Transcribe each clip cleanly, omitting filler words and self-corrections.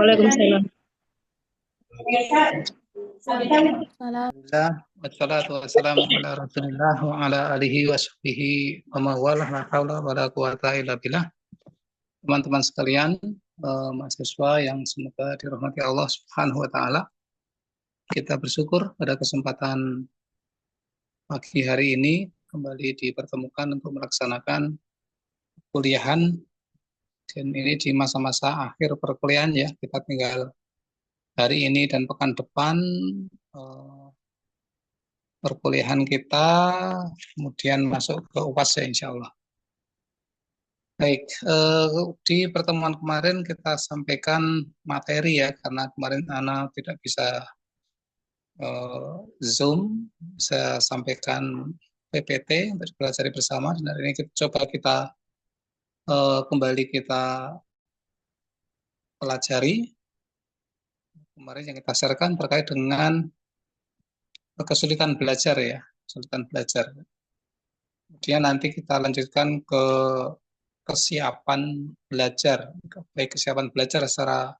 Waalaikumsalam. Alhamdulillah, wassalatu wassalamu ala rasulillah wa ala alihi wa sahbihi wa mawalah, la haula wa la quwata illa billah. Teman-teman sekalian, mahasiswa yang semoga dirahmati Allah Subhanahu wa taala. Kita bersyukur pada kesempatan pagi hari ini kembali dipertemukan untuk melaksanakan kuliahan, dan ini di masa-masa akhir perkuliahan ya. Kita tinggal hari ini dan pekan depan perkuliahan kita, kemudian masuk ke UAS ya insya Allah. Baik, di pertemuan kemarin kita sampaikan materi ya, karena kemarin Ana tidak bisa Zoom, saya sampaikan PPT untuk dipelajari bersama, dan hari ini kita kembali kita pelajari. Kemarin yang kita sharekan terkait dengan kesulitan belajar ya, kesulitan belajar. Kemudian nanti kita lanjutkan ke kesiapan belajar, baik kesiapan belajar secara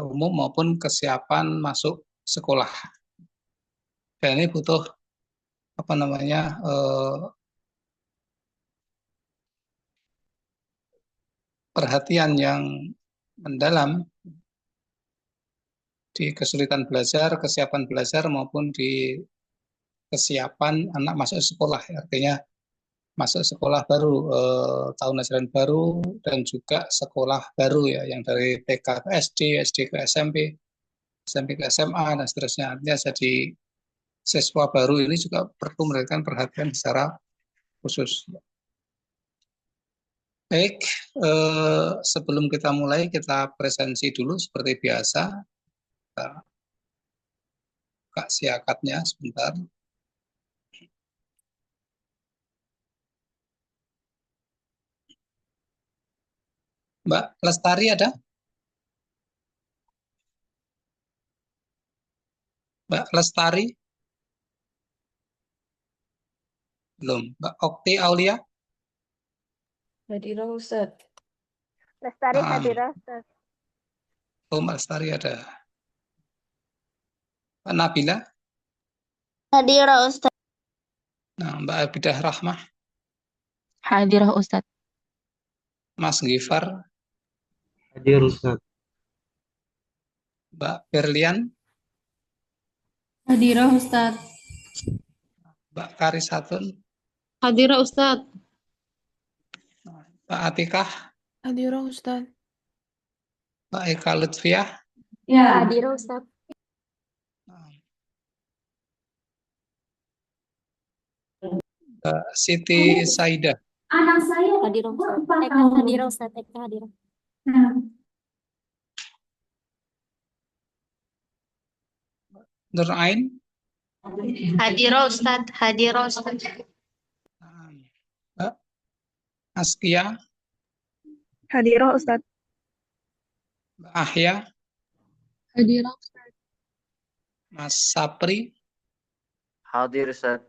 umum maupun kesiapan masuk sekolah. Dan ini butuh perhatian yang mendalam di kesulitan belajar, kesiapan belajar maupun di kesiapan anak masuk sekolah. Artinya masuk sekolah baru, tahun ajaran baru, dan juga sekolah baru ya, yang dari TK ke SD, SD ke SMP, SMP ke SMA, dan seterusnya. Artinya jadi siswa baru ini juga perlu mendapatkan perhatian secara khusus. Baik, sebelum kita mulai, kita presensi dulu seperti biasa. Kita buka siakatnya sebentar. Mbak Lestari ada? Mbak Lestari? Belum. Mbak Okti Aulia? Hadirah Ustaz. Lestari hadirah Ustaz. Oh, Mbak Lestari ada. Mbak Nabila? Hadirah Ustaz. Nah, Mbak Abidah Rahmah? Hadirah Ustaz. Mas Gifar? Hadir Ustaz. Mbak Berlian? Hadirah Ustaz. Mbak Karisatun? Hadirah Ustaz. Mbak Atikah? Hadirah Ustaz. Mbak Eka Lutfiah? Ya. Hadirah Ustaz. Mbak Siti Saidah? Anak saya Hadirah Ustaz. Hadirah Ustaz. Hadirah. Nur Ain? Hadirah Ustaz. Hadirah Ustaz. Mbak Askia? Hadirah Ustaz. Mbak Ahya? Hadirah Ustaz. Mas Sapri? Hadir Ustaz.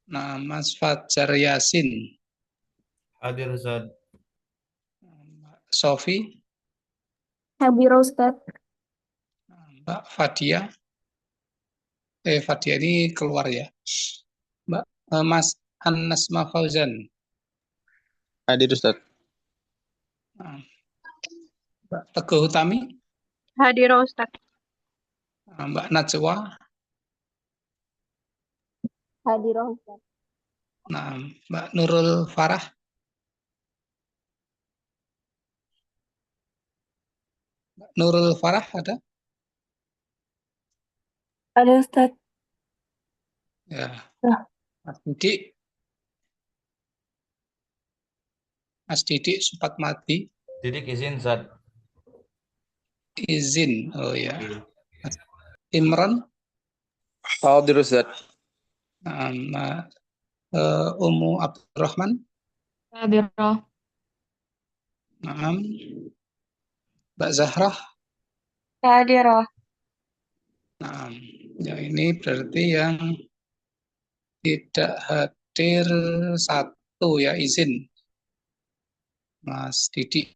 Nah, Mas Fajar Yasin? Hadir Ustaz. Mbak Sofi? Hadirah Ustaz. Mbak Fadia? Fadia ini keluar ya. Mbak Mas An-Nasma Fauzan? Hadir Ustaz. Mbak Teguh Utami? Hadirah Ustaz. Mbak Najwa? Hadirah Ustaz. Nah, Mbak Nurul Farah? Mbak Nurul Farah ada? Ada Ustaz. Ya. Ya. Mas Didik? Mas Didik Supatmadi? Didik izin Ustaz. Izin. Oh ya. Mas Imran? Hadir Ustaz. Ummu Abdurrahman? Hadirah. Mbak Zahra? Hadirah. Nah, ya ini berarti yang tidak hadir satu ya, izin. Mas Didik.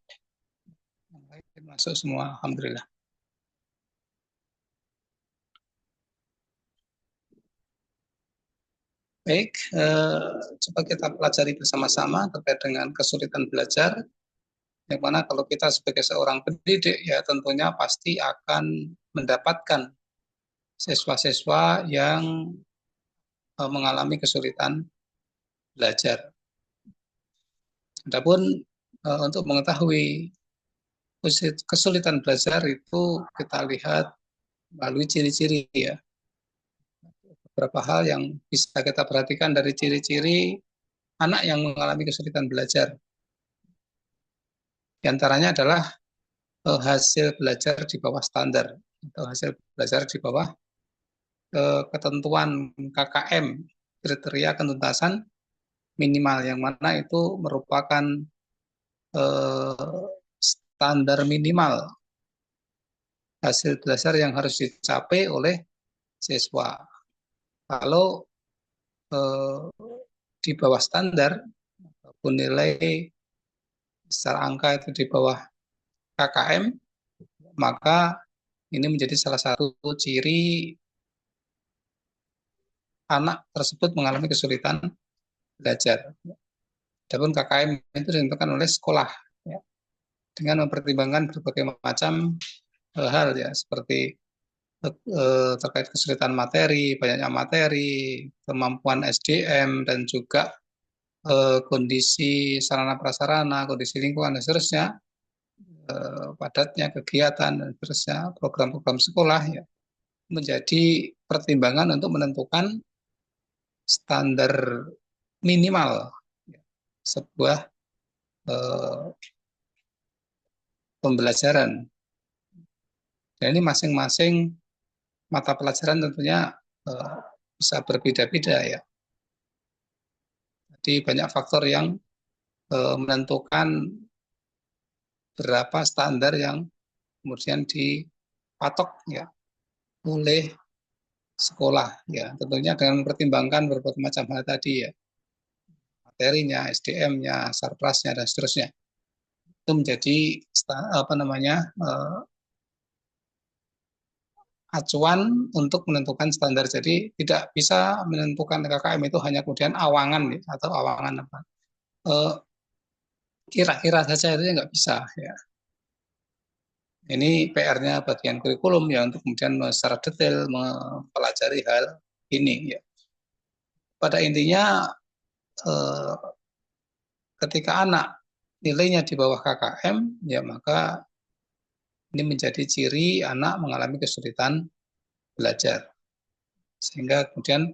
Masuk semua, alhamdulillah. Baik, coba kita pelajari bersama-sama terkait dengan kesulitan belajar. Yang mana kalau kita sebagai seorang pendidik, ya tentunya pasti akan mendapatkan siswa-siswa yang mengalami kesulitan belajar. Adapun untuk mengetahui kesulitan belajar itu kita lihat melalui ciri-ciri ya. Beberapa hal yang bisa kita perhatikan dari ciri-ciri anak yang mengalami kesulitan belajar. Di antaranya adalah hasil belajar di bawah standar atau hasil belajar di bawah ketentuan KKM, kriteria kentuntasan minimal, yang mana itu merupakan standar minimal hasil belajar yang harus dicapai oleh siswa. Kalau di bawah standar ataupun nilai secara angka itu di bawah KKM, maka ini menjadi salah satu ciri anak tersebut mengalami kesulitan belajar. Adapun KKM itu ditentukan oleh sekolah ya, dengan mempertimbangkan berbagai macam hal ya, seperti terkait kesulitan materi, banyaknya materi, kemampuan SDM, dan juga kondisi sarana prasarana, kondisi lingkungan dan seterusnya, padatnya kegiatan dan seterusnya, program-program sekolah ya, menjadi pertimbangan untuk menentukan standar minimal ya, sebuah pembelajaran. Dan ini masing-masing mata pelajaran tentunya bisa berbeda-beda ya. Jadi banyak faktor yang menentukan berapa standar yang kemudian dipatok ya oleh sekolah ya. Tentunya dengan mempertimbangkan berbagai macam hal tadi ya. Materinya, SDM-nya, sarprasnya dan seterusnya. Itu menjadi acuan untuk menentukan standar. Jadi tidak bisa menentukan KKM itu hanya kemudian awangan ya, atau awangan apa kira-kira saja, itu nggak bisa ya. Ini PR-nya bagian kurikulum ya, untuk kemudian secara detail mempelajari hal ini ya. Pada intinya ketika anak nilainya di bawah KKM ya, maka ini menjadi ciri anak mengalami kesulitan belajar. Sehingga kemudian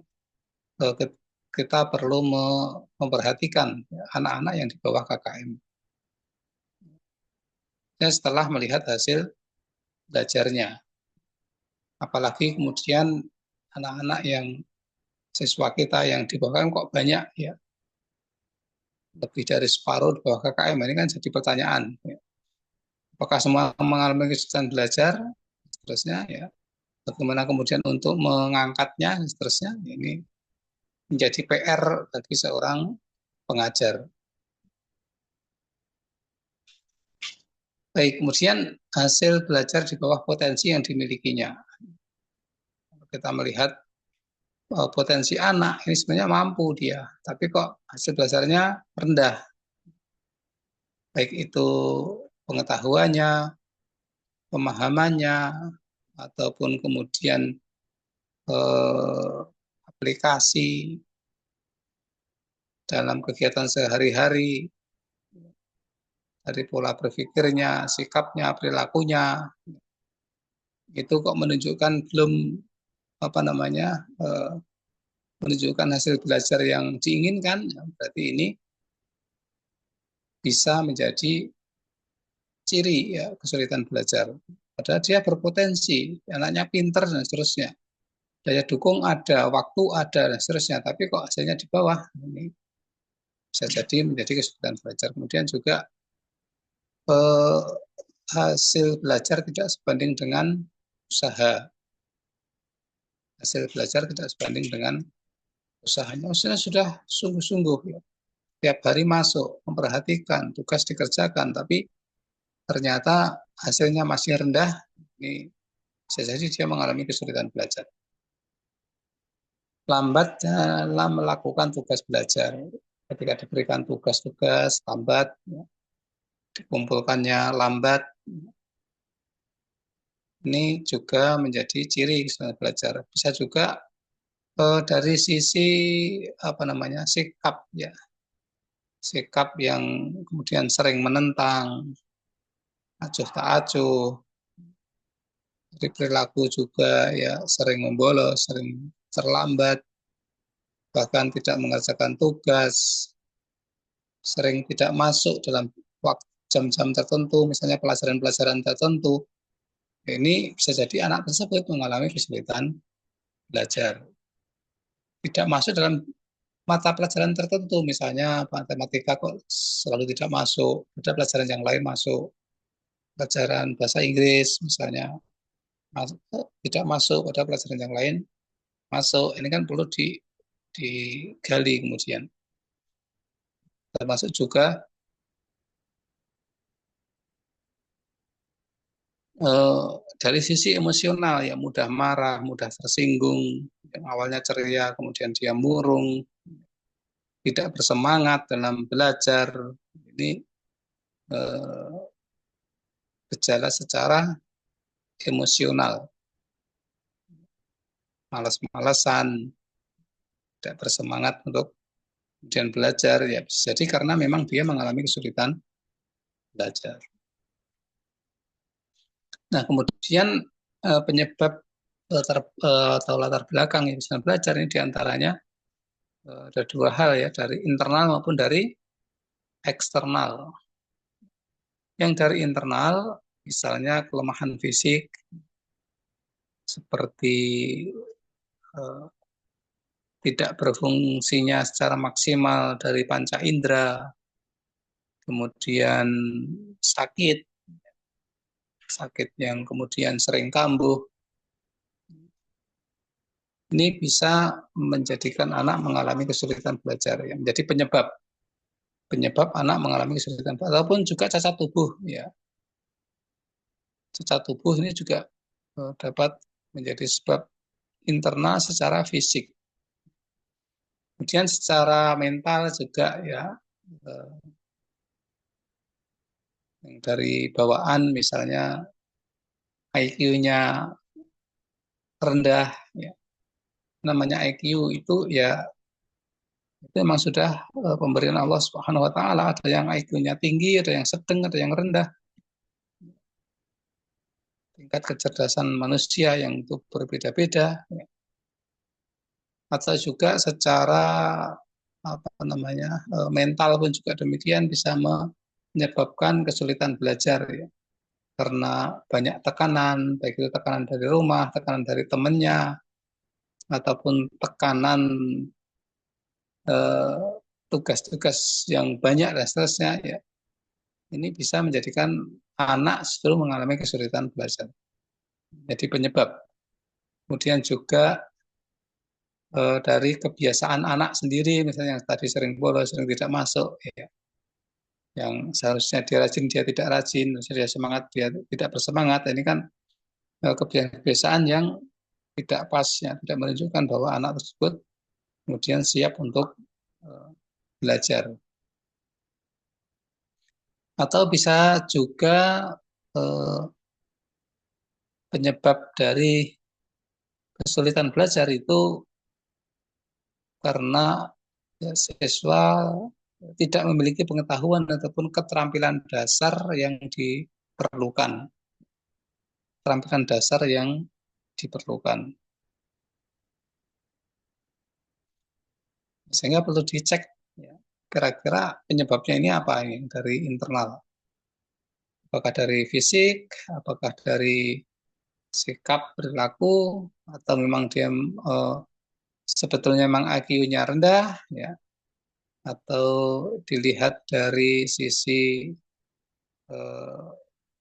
kita perlu memperhatikan anak-anak yang di bawah KKM. Dan setelah melihat hasil belajarnya. Apalagi kemudian anak-anak yang siswa kita yang di bawah KKM kok banyak ya. Lebih dari separuh di bawah KKM, ini kan jadi pertanyaan. Ya. Apakah semua mengalami kesulitan belajar? Seterusnya ya. Bagaimana kemudian untuk mengangkatnya? Seterusnya ini menjadi PR bagi seorang pengajar. Baik, kemudian hasil belajar di bawah potensi yang dimilikinya. Kita melihat potensi anak ini sebenarnya mampu dia, tapi kok hasil belajarnya rendah. Baik itu pengetahuannya, pemahamannya, ataupun kemudian aplikasi dalam kegiatan sehari-hari, dari pola berpikirnya, sikapnya, perilakunya, itu kok menunjukkan belum menunjukkan hasil belajar yang diinginkan, berarti ini bisa menjadi ciri ya kesulitan belajar. Padahal dia berpotensi, anaknya pinter dan seterusnya, daya dukung ada, waktu ada dan seterusnya, tapi kok hasilnya di bawah, ini bisa jadi menjadi kesulitan belajar. Kemudian juga hasil belajar tidak sebanding dengan usaha. Hasil belajar tidak sebanding dengan usahanya. Usahanya sudah sungguh-sungguh ya. Tiap hari masuk, memperhatikan, tugas dikerjakan, tapi ternyata hasilnya masih rendah, ini bisa jadi dia mengalami kesulitan belajar. Lambat dalam melakukan tugas belajar. Ketika diberikan tugas-tugas lambat, ya, dikumpulkannya lambat, ini juga menjadi ciri kesulitan belajar. Bisa juga dari sisi sikap, ya, sikap yang kemudian sering menentang, acuh tak acuh, dari perilaku juga ya sering membolos, sering terlambat, bahkan tidak mengerjakan tugas, sering tidak masuk dalam waktu jam-jam tertentu, misalnya pelajaran-pelajaran tertentu. Ini bisa jadi anak tersebut mengalami kesulitan belajar. Tidak masuk dalam mata pelajaran tertentu, misalnya matematika kok selalu tidak masuk, ada pelajaran yang lain masuk, pelajaran bahasa Inggris misalnya tidak masuk, pada pelajaran yang lain masuk. Ini kan perlu digali kemudian. Termasuk juga dari sisi emosional, ya mudah marah, mudah tersinggung, yang awalnya ceria kemudian dia murung, tidak bersemangat dalam belajar. Ini gejala secara emosional, malas-malasan, tidak bersemangat untuk kemudian belajar, ya bisa jadi karena memang dia mengalami kesulitan belajar. Nah, kemudian penyebab atau latar belakang yang bisa belajar ini diantaranya ada dua hal, ya, dari internal maupun dari eksternal. Yang dari internal, misalnya kelemahan fisik, seperti tidak berfungsinya secara maksimal dari panca indera, kemudian sakit yang kemudian sering kambuh. Ini bisa menjadikan anak mengalami kesulitan belajar, yang menjadi penyebab anak mengalami kesulitan belajar. Ataupun juga cacat tubuh, ya. Cacat tubuh ini juga dapat menjadi sebab internal secara fisik. Kemudian secara mental juga, ya, yang dari bawaan misalnya IQ-nya rendah, ya. Namanya IQ itu ya itu memang sudah pemberian Allah Subhanahu wa taala. Ada yang IQ-nya tinggi, ada yang sedang, ada yang rendah. Tingkat kecerdasan manusia yang itu berbeda-beda, ya. Atau juga secara mental pun juga demikian, bisa menyebabkan kesulitan belajar, ya. Karena banyak tekanan, baik itu tekanan dari rumah, tekanan dari temannya, ataupun tekanan tugas-tugas yang banyak dan seterusnya, ya. Ini bisa menjadikan anak justru mengalami kesulitan belajar. Jadi penyebab. Kemudian juga dari kebiasaan anak sendiri, misalnya yang tadi sering bolos, sering tidak masuk, ya. Yang seharusnya dia rajin, dia tidak rajin, dia semangat, dia tidak bersemangat. Ini kan kebiasaan yang tidak pas, ya, tidak menunjukkan bahwa anak tersebut kemudian siap untuk belajar. Atau bisa juga penyebab dari kesulitan belajar itu karena ya, siswa tidak memiliki pengetahuan ataupun keterampilan dasar yang diperlukan. Keterampilan dasar yang diperlukan. Sehingga perlu dicek, ya, kira-kira penyebabnya ini apa ini dari internal. Apakah dari fisik, apakah dari sikap perilaku, atau memang dia sebetulnya memang IQ-nya rendah, ya, atau dilihat dari sisi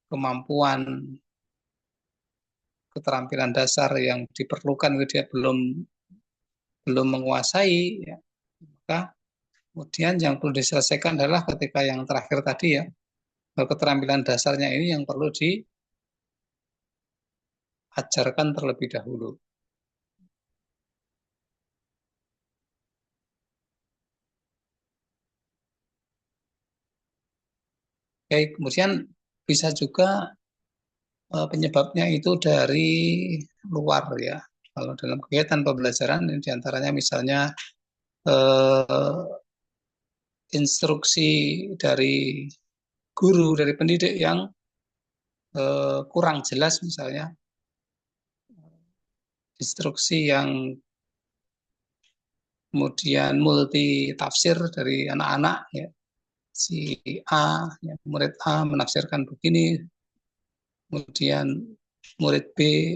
kemampuan keterampilan dasar yang diperlukan dia belum menguasai, ya. Maka kemudian yang perlu diselesaikan adalah ketika yang terakhir tadi, ya, keterampilan dasarnya ini yang perlu diajarkan terlebih dahulu. Oke, kemudian bisa juga penyebabnya itu dari luar ya. Kalau dalam kegiatan pembelajaran ini diantaranya misalnya eh, instruksi dari guru, dari pendidik yang kurang jelas misalnya, instruksi yang kemudian multi tafsir dari anak-anak ya. Si A, ya, murid A menafsirkan begini, kemudian murid B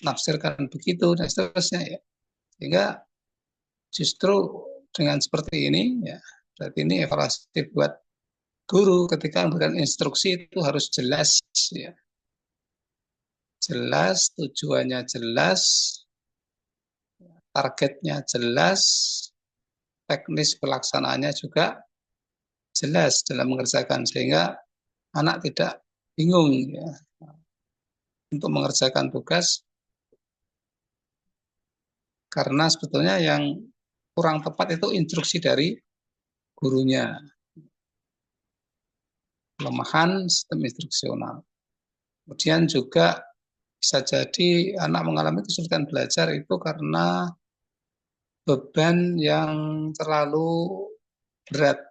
menafsirkan begitu dan seterusnya ya. Sehingga justru dengan seperti ini ya, berarti ini evaluasi buat guru ketika memberikan instruksi itu harus jelas ya. Jelas, tujuannya jelas, targetnya jelas, teknis pelaksanaannya juga jelas dalam mengerjakan sehingga anak tidak bingung ya untuk mengerjakan tugas karena sebetulnya yang kurang tepat itu instruksi dari gurunya, kelemahan sistem instruksional. Kemudian juga bisa jadi anak mengalami kesulitan belajar itu karena beban yang terlalu berat,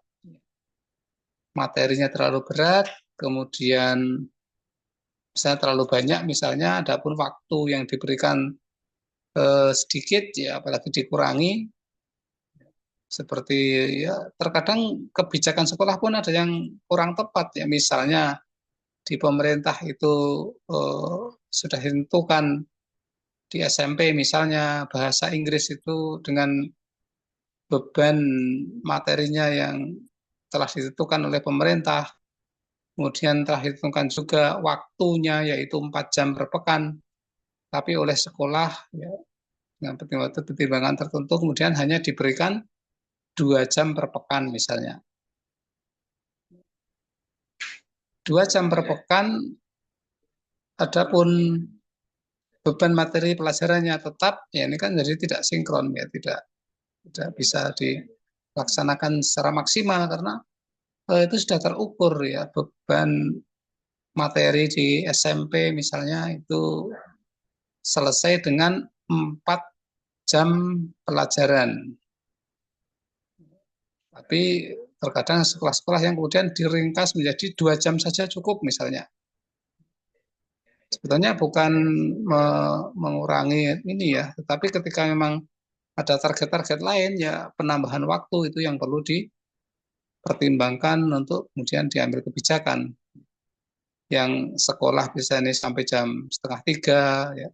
materinya terlalu berat, kemudian misalnya terlalu banyak, misalnya adapun waktu yang diberikan sedikit, ya apalagi dikurangi, seperti ya terkadang kebijakan sekolah pun ada yang kurang tepat ya, misalnya di pemerintah itu sudah ditentukan di SMP misalnya bahasa Inggris itu dengan beban materinya yang telah ditentukan oleh pemerintah, kemudian telah ditentukan juga waktunya yaitu 4 jam per pekan, tapi oleh sekolah ya, dengan pertimbangan tertentu kemudian hanya diberikan 2 jam per pekan misalnya. 2 jam per pekan, adapun beban materi pelajarannya tetap, ya ini kan jadi tidak sinkron ya, tidak bisa dilaksanakan secara maksimal karena itu sudah terukur ya, beban materi di SMP misalnya itu selesai dengan 4 jam pelajaran. Tapi terkadang sekolah-sekolah yang kemudian diringkas menjadi 2 jam saja cukup misalnya. Sebetulnya bukan mengurangi ini ya, tetapi ketika memang ada target-target lain ya penambahan waktu itu yang perlu dipertimbangkan untuk kemudian diambil kebijakan. Yang sekolah bisa ini sampai jam 2:30 ya,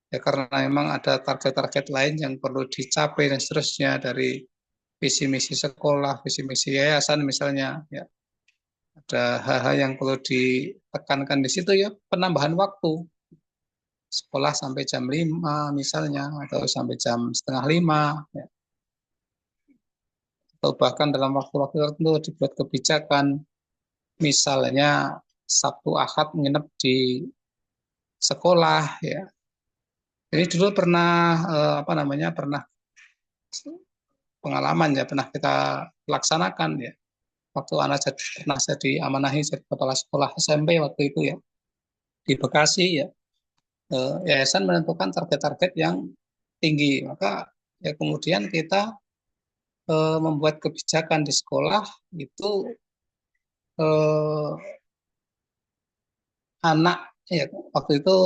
ya karena memang ada target-target lain yang perlu dicapai dan seterusnya dari visi misi sekolah, visi misi yayasan misalnya ya. Ada hal-hal yang perlu ditekankan di situ ya, penambahan waktu. Sekolah sampai jam 5 misalnya, atau sampai jam 4:30 ya. Atau bahkan dalam waktu-waktu tertentu dibuat kebijakan, misalnya Sabtu Ahad nginep di sekolah ya. Jadi dulu pernah pernah pengalaman ya, pernah kita laksanakan ya. Waktu anak pernah saya diamanahi jadi kepala sekolah SMP waktu itu ya di Bekasi ya, yayasan menentukan target-target yang tinggi, maka ya kemudian kita membuat kebijakan di sekolah itu anak ya waktu itu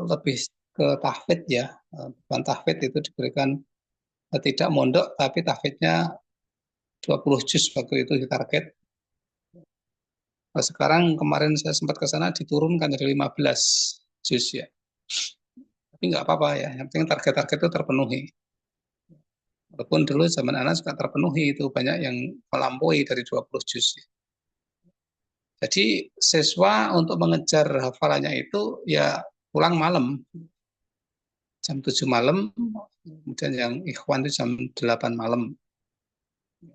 lebih ke tahfidz ya, bukan tahfidz itu diberikan tidak mondok tapi tahfidznya 20 juz waktu itu di target. Nah, sekarang kemarin saya sempat ke sana diturunkan jadi 15 juz ya. Tapi nggak apa-apa ya, yang penting target-target itu terpenuhi. Walaupun dulu zaman anak juga terpenuhi, itu banyak yang melampaui dari 20 juz. Jadi siswa untuk mengejar hafalannya itu ya pulang malam. Jam 7 malam, kemudian yang ikhwan itu jam 8 malam.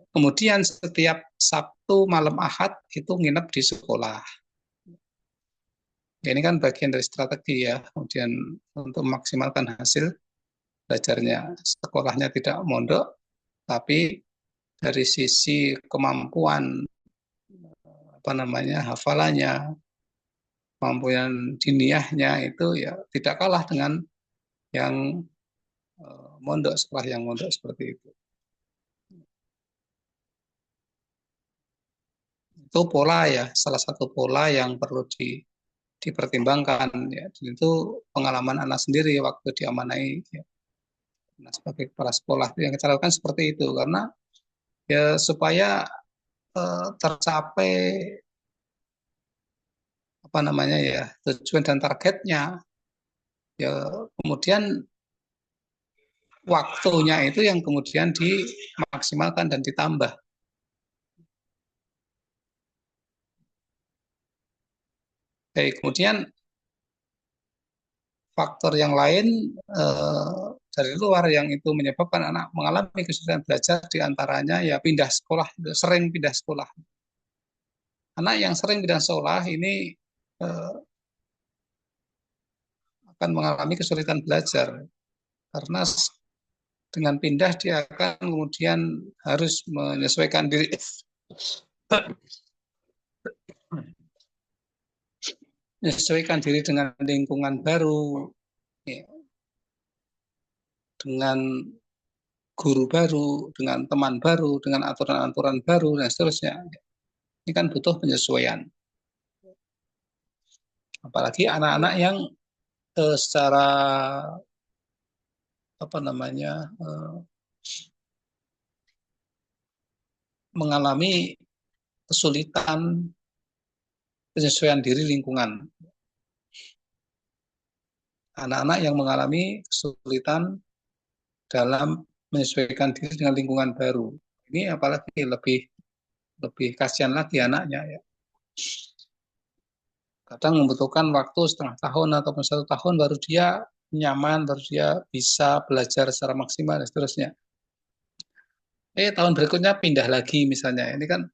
Kemudian setiap Sabtu malam Ahad itu nginep di sekolah. Ini kan bagian dari strategi ya, kemudian untuk memaksimalkan hasil belajarnya. Sekolahnya tidak mondok, tapi dari sisi kemampuan hafalannya, kemampuan diniyahnya itu ya tidak kalah dengan yang mondok, sekolah yang mondok seperti itu. Itu pola ya, salah satu pola yang perlu dipertimbangkan ya. Itu pengalaman anak sendiri waktu diamanai ya. Nah, sebagai kepala sekolah yang kita lakukan seperti itu karena ya supaya tercapai tujuan dan targetnya ya, kemudian waktunya itu yang kemudian dimaksimalkan dan ditambah. Baik, kemudian faktor yang lain dari luar yang itu menyebabkan anak mengalami kesulitan belajar diantaranya ya pindah sekolah, sering pindah sekolah. Anak yang sering pindah sekolah ini akan mengalami kesulitan belajar karena dengan pindah dia akan kemudian harus menyesuaikan diri dengan lingkungan baru, ya, dengan guru baru, dengan teman baru, dengan aturan-aturan baru dan seterusnya. Ini kan butuh penyesuaian. Apalagi anak-anak yang secara mengalami kesulitan penyesuaian diri lingkungan. Anak-anak yang mengalami kesulitan dalam menyesuaikan diri dengan lingkungan baru. Ini apalagi lebih kasihan lagi anaknya ya. Kadang membutuhkan waktu setengah tahun ataupun 1 tahun baru dia nyaman, baru dia bisa belajar secara maksimal dan seterusnya. Tahun berikutnya pindah lagi misalnya. Ini kan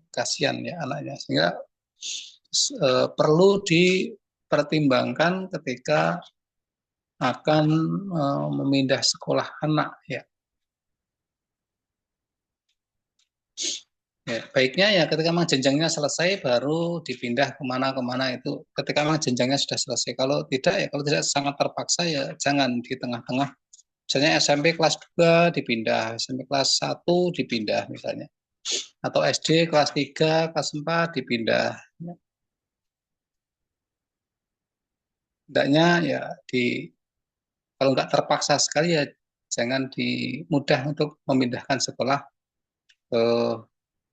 kasihan ya anaknya. Sehingga perlu dipertimbangkan ketika akan memindah sekolah anak ya. Ya, baiknya ya ketika memang jenjangnya selesai baru dipindah kemana itu ketika memang jenjangnya sudah selesai. Kalau tidak sangat terpaksa ya jangan di tengah-tengah. Misalnya SMP kelas 2 dipindah, SMP kelas 1 dipindah misalnya. Atau SD kelas 3, kelas 4 dipindah. Hendaknya ya kalau nggak terpaksa sekali ya jangan mudah untuk memindahkan sekolah ke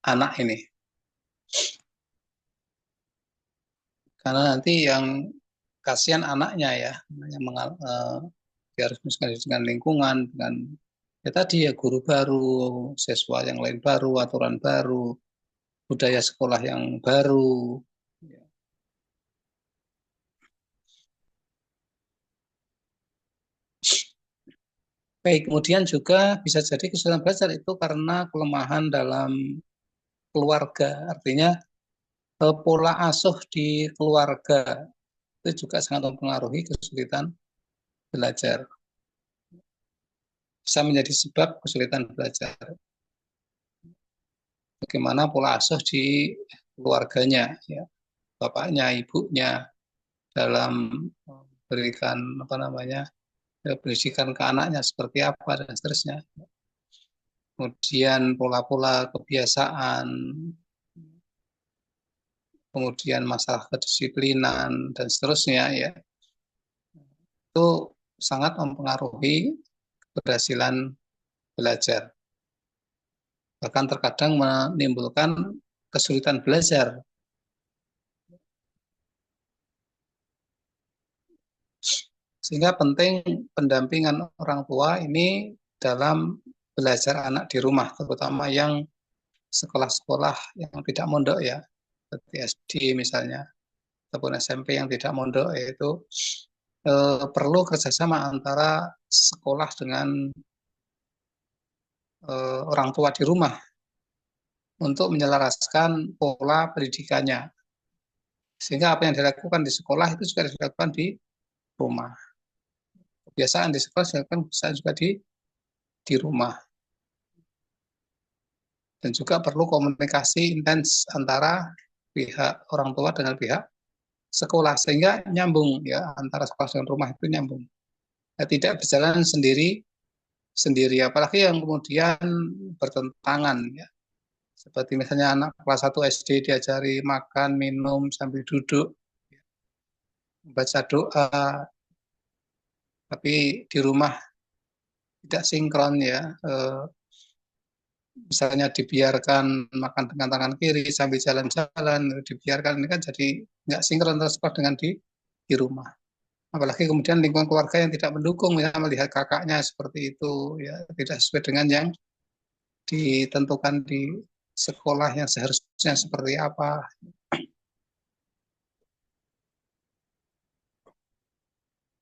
anak ini. Karena nanti yang kasihan anaknya ya, dia harus menyesuaikan dengan lingkungan, dengan ya tadi ya guru baru, siswa yang lain baru, aturan baru, budaya sekolah yang baru. Baik, kemudian juga bisa jadi kesulitan belajar itu karena kelemahan dalam keluarga, artinya pola asuh di keluarga itu juga sangat mempengaruhi kesulitan belajar. Bisa menjadi sebab kesulitan belajar. Bagaimana pola asuh di keluarganya, ya, bapaknya, ibunya dalam memberikan pendidikan ke anaknya seperti apa dan seterusnya. Kemudian pola-pola kebiasaan, kemudian masalah kedisiplinan dan seterusnya ya, itu sangat mempengaruhi keberhasilan belajar. Bahkan terkadang menimbulkan kesulitan belajar. Sehingga penting pendampingan orang tua ini dalam belajar anak di rumah, terutama yang sekolah-sekolah yang tidak mondok ya, seperti SD misalnya, ataupun SMP yang tidak mondok, yaitu perlu kerjasama antara sekolah dengan orang tua di rumah untuk menyelaraskan pola pendidikannya. Sehingga apa yang dilakukan di sekolah itu juga dilakukan di rumah. Kebiasaan di sekolah dilakukan bisa juga di rumah. Dan juga perlu komunikasi intens antara pihak orang tua dengan pihak sekolah sehingga nyambung ya antara sekolah dengan rumah itu nyambung. Ya, tidak berjalan sendiri apalagi yang kemudian bertentangan ya. Seperti misalnya anak kelas 1 SD diajari makan, minum sambil duduk, baca doa, tapi di rumah tidak sinkron ya. Misalnya dibiarkan makan dengan tangan kiri sambil jalan-jalan, dibiarkan ini kan jadi nggak sinkron terus dengan di rumah. Apalagi kemudian lingkungan keluarga yang tidak mendukung, ya melihat kakaknya seperti itu, ya tidak sesuai dengan yang ditentukan di sekolah yang seharusnya seperti apa.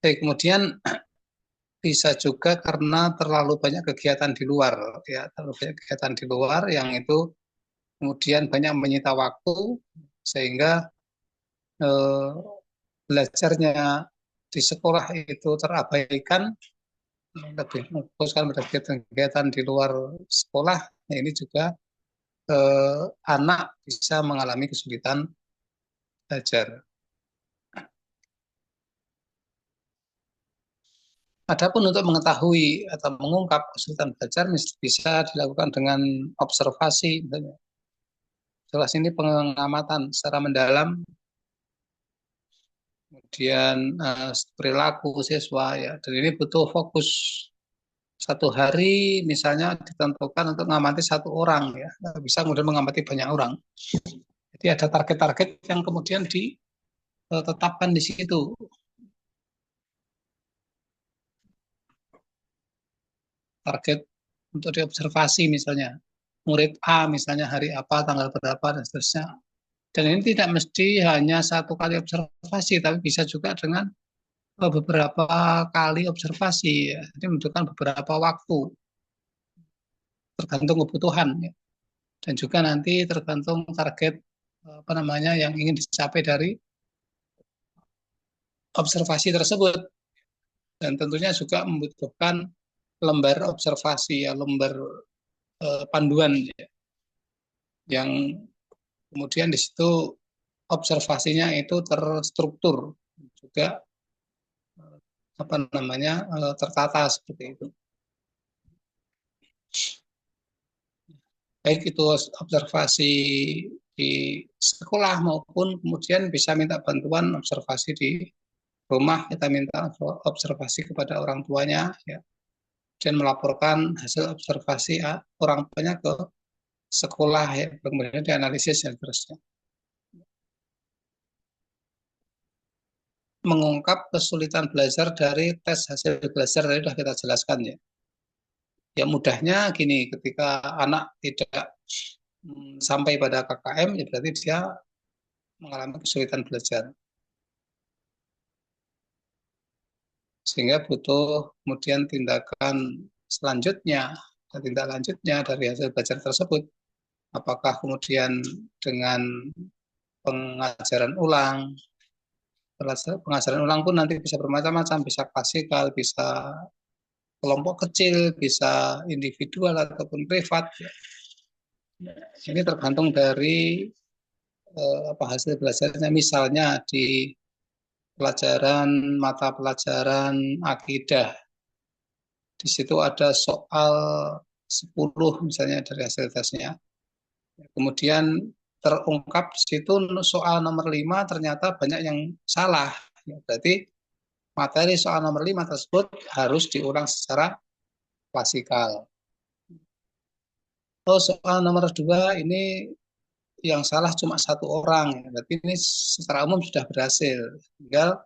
Kemudian bisa juga karena terlalu banyak kegiatan di luar, ya terlalu banyak kegiatan di luar yang itu kemudian banyak menyita waktu sehingga eh, belajarnya di sekolah itu terabaikan, lebih fokuskan pada kegiatan di luar sekolah. Nah, ini juga anak bisa mengalami kesulitan belajar. Adapun untuk mengetahui atau mengungkap kesulitan belajar bisa dilakukan dengan observasi, misalnya. Jelas ini pengamatan secara mendalam, kemudian perilaku siswa ya. Dan ini butuh fokus. Satu hari misalnya ditentukan untuk mengamati satu orang ya, nggak bisa kemudian mengamati banyak orang. Jadi ada target-target yang kemudian ditetapkan di situ. Target untuk diobservasi misalnya murid A misalnya hari apa, tanggal berapa dan seterusnya. Dan ini tidak mesti hanya satu kali observasi, tapi bisa juga dengan beberapa kali observasi. Ya. Jadi membutuhkan beberapa waktu, tergantung kebutuhan. Ya. Dan juga nanti tergantung target apa namanya yang ingin dicapai dari observasi tersebut. Dan tentunya juga membutuhkan lembar observasi, ya, lembar panduan ya, yang kemudian di situ observasinya itu terstruktur juga apa namanya tertata seperti itu. Baik itu observasi di sekolah maupun kemudian bisa minta bantuan observasi di rumah, kita minta observasi kepada orang tuanya ya, dan melaporkan hasil observasi orang tuanya ke sekolah ya, kemudian dianalisis dan seterusnya. Mengungkap kesulitan belajar dari tes hasil belajar tadi sudah kita jelaskan ya. Ya mudahnya gini, ketika anak tidak sampai pada KKM ya berarti dia mengalami kesulitan belajar. Sehingga butuh kemudian tindakan selanjutnya, dan tindak lanjutnya dari hasil belajar tersebut. Apakah kemudian dengan pengajaran ulang, pengajaran ulang pun nanti bisa bermacam-macam, bisa klasikal, bisa kelompok kecil, bisa individual ataupun privat. Ini tergantung dari hasil belajarnya. Misalnya di mata pelajaran akidah, di situ ada soal 10 misalnya dari hasil tesnya. Kemudian terungkap di situ soal nomor 5 ternyata banyak yang salah. Ya, berarti materi soal nomor 5 tersebut harus diulang secara klasikal. Oh, soal nomor 2 ini yang salah cuma satu orang. Berarti ini secara umum sudah berhasil. Tinggal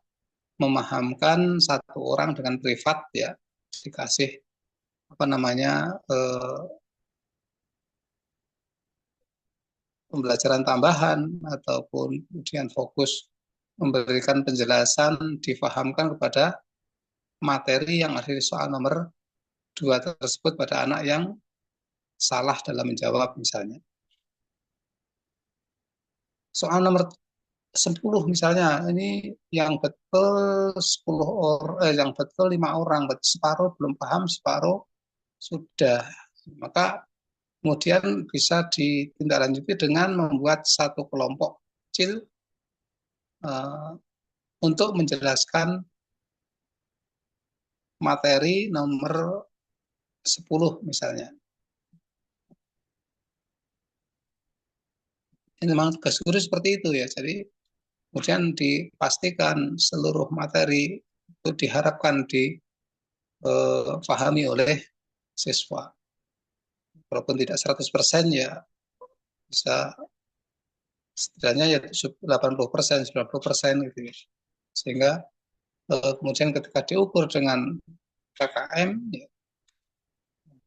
memahamkan satu orang dengan privat ya, dikasih apa namanya pembelajaran tambahan ataupun kemudian fokus memberikan penjelasan difahamkan kepada materi yang ada di soal nomor 2 tersebut pada anak yang salah dalam menjawab misalnya. Soal nomor 10 misalnya, ini yang betul 10 orang, yang betul 5 orang, separuh belum paham, separuh sudah. Maka kemudian bisa ditindaklanjuti dengan membuat satu kelompok kecil untuk menjelaskan materi nomor 10 misalnya. Ini memang tugas guru seperti itu ya. Jadi kemudian dipastikan seluruh materi itu diharapkan dipahami oleh siswa. Walaupun tidak 100% ya bisa setidaknya ya 80%, 90% gitu ya. Sehingga kemudian ketika diukur dengan KKM, ya,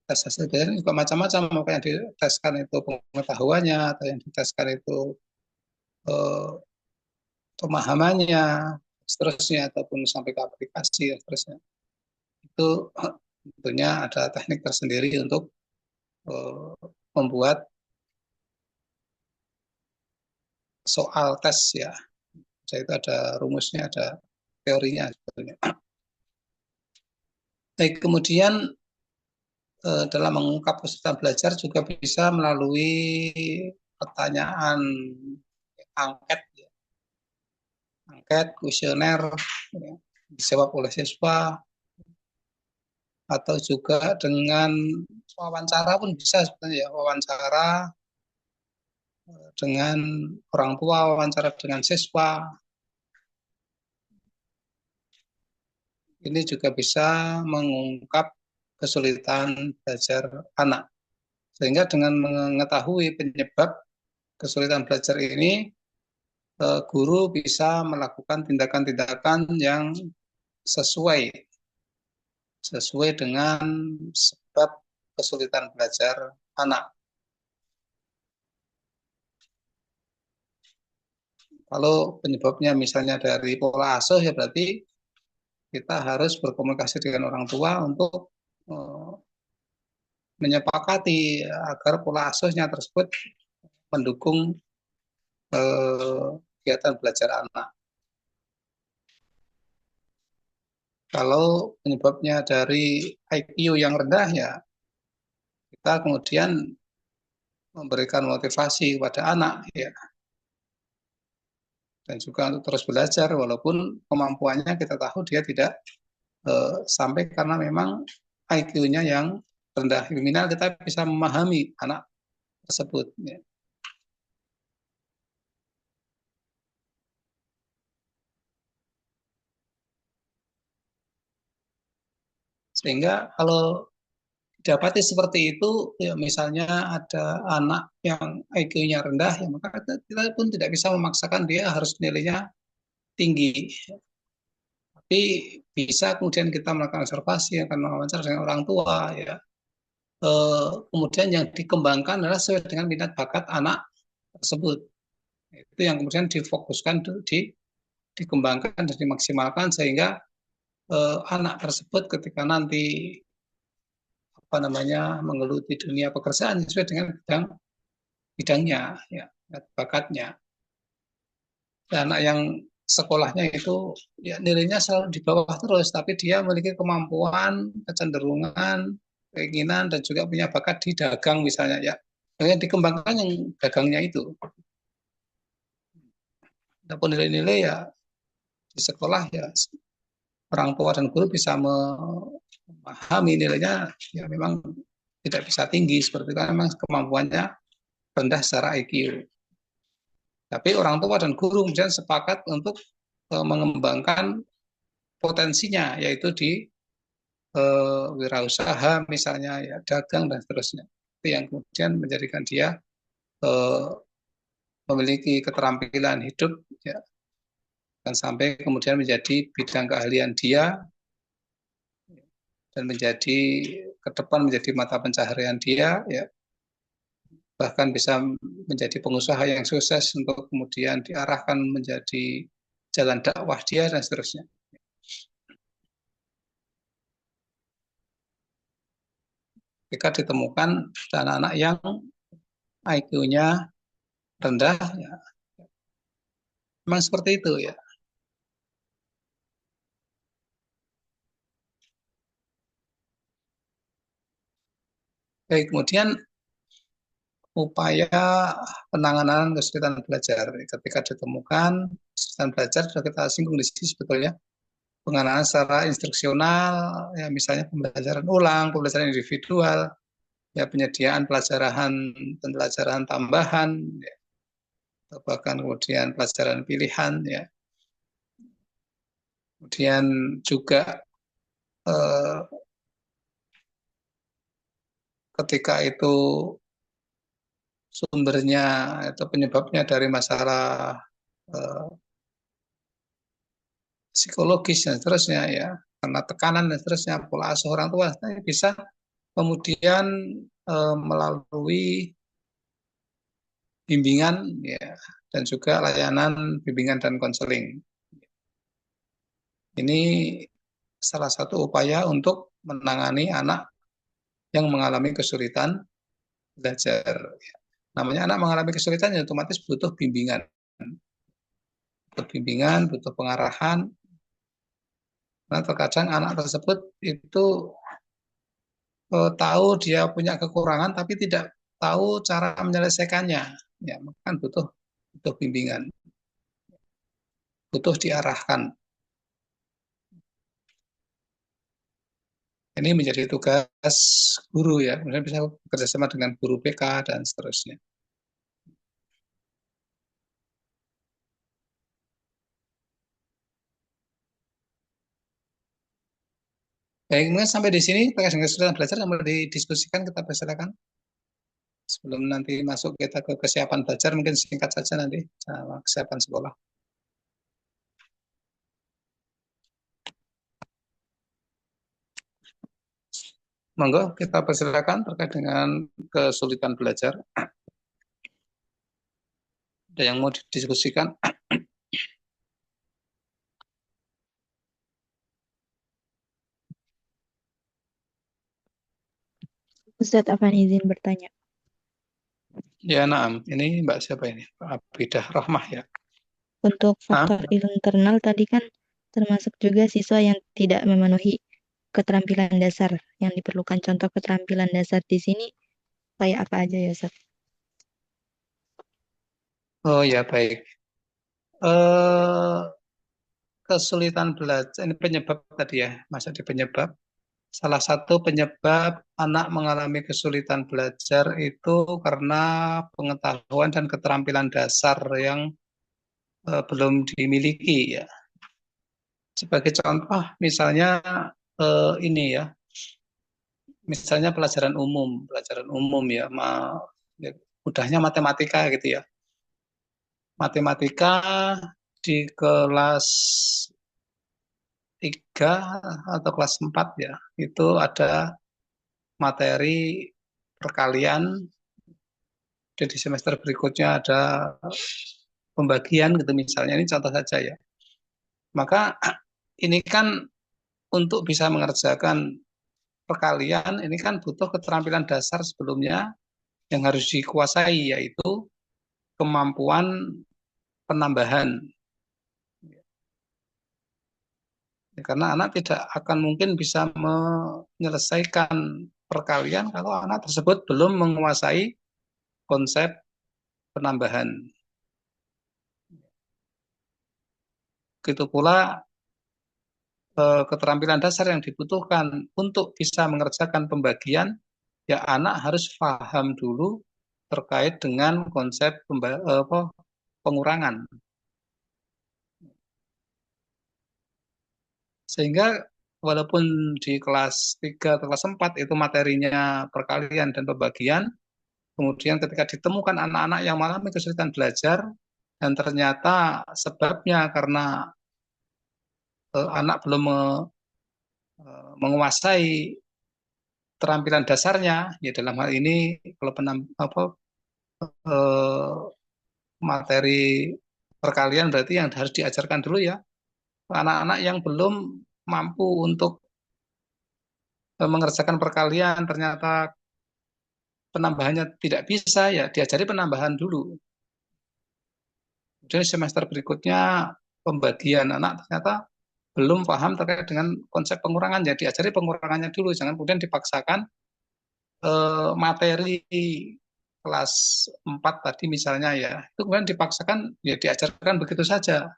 tes hasil belajar juga macam-macam, maka yang diteskan itu pengetahuannya, atau yang diteskan itu eh, pemahamannya, seterusnya, ataupun sampai ke aplikasi, seterusnya. Itu tentunya ada teknik tersendiri untuk membuat soal tes ya. Jadi itu ada rumusnya, ada teorinya sebetulnya. Baik, kemudian dalam mengungkap kesulitan belajar juga bisa melalui pertanyaan angket, ya. Angket, kuesioner, ya, dijawab oleh siswa, atau juga dengan wawancara pun bisa sebenarnya ya, wawancara dengan orang tua, wawancara dengan siswa. Ini juga bisa mengungkap kesulitan belajar anak. Sehingga dengan mengetahui penyebab kesulitan belajar ini, guru bisa melakukan tindakan-tindakan yang sesuai dengan sebab kesulitan belajar anak. Kalau penyebabnya misalnya dari pola asuh, ya berarti kita harus berkomunikasi dengan orang tua untuk menyepakati agar pola asuhnya tersebut mendukung kegiatan belajar anak. Kalau penyebabnya dari IQ yang rendah, ya kita kemudian memberikan motivasi kepada anak, ya, dan juga untuk terus belajar walaupun kemampuannya kita tahu dia tidak sampai karena memang IQ-nya yang rendah. Minimal kita bisa memahami anak tersebut. Ya. Sehingga kalau dapati seperti itu, ya misalnya ada anak yang IQ-nya rendah, ya maka kita pun tidak bisa memaksakan dia harus nilainya tinggi. Tapi bisa kemudian kita melakukan observasi, akan wawancara dengan orang tua, ya. Kemudian yang dikembangkan adalah sesuai dengan minat bakat anak tersebut. Itu yang kemudian difokuskan, dikembangkan dan dimaksimalkan sehingga anak tersebut ketika nanti menggeluti dunia pekerjaan sesuai dengan bidangnya, ya, bakatnya. Dan anak yang sekolahnya itu ya nilainya selalu di bawah terus, tapi dia memiliki kemampuan, kecenderungan, keinginan, dan juga punya bakat di dagang misalnya, ya. Yang dikembangkan yang dagangnya itu. Adapun nilai-nilai ya di sekolah ya orang tua dan guru bisa memahami nilainya ya memang tidak bisa tinggi seperti itu, memang kemampuannya rendah secara IQ. Tapi orang tua dan guru kemudian sepakat untuk mengembangkan potensinya, yaitu di wirausaha misalnya, ya dagang dan seterusnya. Itu yang kemudian menjadikan dia memiliki keterampilan hidup, ya, dan sampai kemudian menjadi bidang keahlian dia dan menjadi ke depan menjadi mata pencaharian dia, ya, bahkan bisa menjadi pengusaha yang sukses untuk kemudian diarahkan menjadi jalan dakwah dia dan seterusnya. ketika ditemukan anak-anak yang IQ-nya rendah, ya, memang seperti itu ya. Baik, kemudian upaya penanganan kesulitan belajar. Ketika ditemukan kesulitan belajar, sudah kita singgung di sini sebetulnya. Penanganan secara instruksional, ya misalnya pembelajaran ulang, pembelajaran individual, ya penyediaan pembelajaran tambahan, ya, bahkan kemudian pelajaran pilihan, ya. Kemudian juga ketika itu sumbernya atau penyebabnya dari masalah psikologis dan seterusnya ya, karena tekanan dan seterusnya, pola asuh orang tua, bisa kemudian melalui bimbingan ya, dan juga layanan bimbingan dan konseling. Ini salah satu upaya untuk menangani anak yang mengalami kesulitan belajar. Namanya anak mengalami kesulitan, ya otomatis butuh bimbingan. Butuh bimbingan, butuh pengarahan. Nah, terkadang anak tersebut itu tahu dia punya kekurangan, tapi tidak tahu cara menyelesaikannya. Ya, kan butuh bimbingan, butuh diarahkan. Ini menjadi tugas guru ya, kemudian bisa bekerjasama dengan guru BK dan seterusnya. Baik, mungkin sampai di sini terkait dengan kesulitan belajar yang boleh didiskusikan, kita persilakan. Sebelum nanti masuk kita ke kesiapan belajar, mungkin singkat saja nanti sama kesiapan sekolah. Monggo kita persilakan terkait dengan kesulitan belajar. Ada yang mau didiskusikan? Ustadz, Afan izin bertanya. Ya, naam. Ini Mbak siapa ini? Pak Abidah Rahmah ya. Untuk faktor internal tadi kan termasuk juga siswa yang tidak memenuhi keterampilan dasar yang diperlukan. Contoh keterampilan dasar di sini kayak apa aja ya, Ustadz? Oh ya, baik. Kesulitan belajar, ini penyebab tadi ya, masa di penyebab. Salah satu penyebab anak mengalami kesulitan belajar itu karena pengetahuan dan keterampilan dasar yang belum dimiliki ya. Sebagai contoh, misalnya ini ya, misalnya pelajaran umum ya, mudahnya matematika gitu ya. Matematika di kelas 3 atau kelas 4 ya, itu ada materi perkalian, dan di semester berikutnya ada pembagian gitu misalnya, ini contoh saja ya. Maka ini kan untuk bisa mengerjakan perkalian, ini kan butuh keterampilan dasar sebelumnya yang harus dikuasai, yaitu kemampuan penambahan. Ya, karena anak tidak akan mungkin bisa menyelesaikan perkalian kalau anak tersebut belum menguasai konsep penambahan. Begitu pula keterampilan dasar yang dibutuhkan untuk bisa mengerjakan pembagian, ya anak harus paham dulu terkait dengan konsep pengurangan. Sehingga walaupun di kelas 3 atau kelas 4 itu materinya perkalian dan pembagian, kemudian ketika ditemukan anak-anak yang mengalami kesulitan belajar, dan ternyata sebabnya karena anak belum menguasai keterampilan dasarnya, ya dalam hal ini kalau materi perkalian berarti yang harus diajarkan dulu ya, anak-anak yang belum mampu untuk mengerjakan perkalian, ternyata penambahannya tidak bisa, ya diajari penambahan dulu. Kemudian semester berikutnya pembagian anak ternyata belum paham terkait dengan konsep pengurangan, ya diajari pengurangannya dulu, jangan kemudian dipaksakan materi kelas 4 tadi misalnya ya, itu kemudian dipaksakan ya diajarkan begitu saja.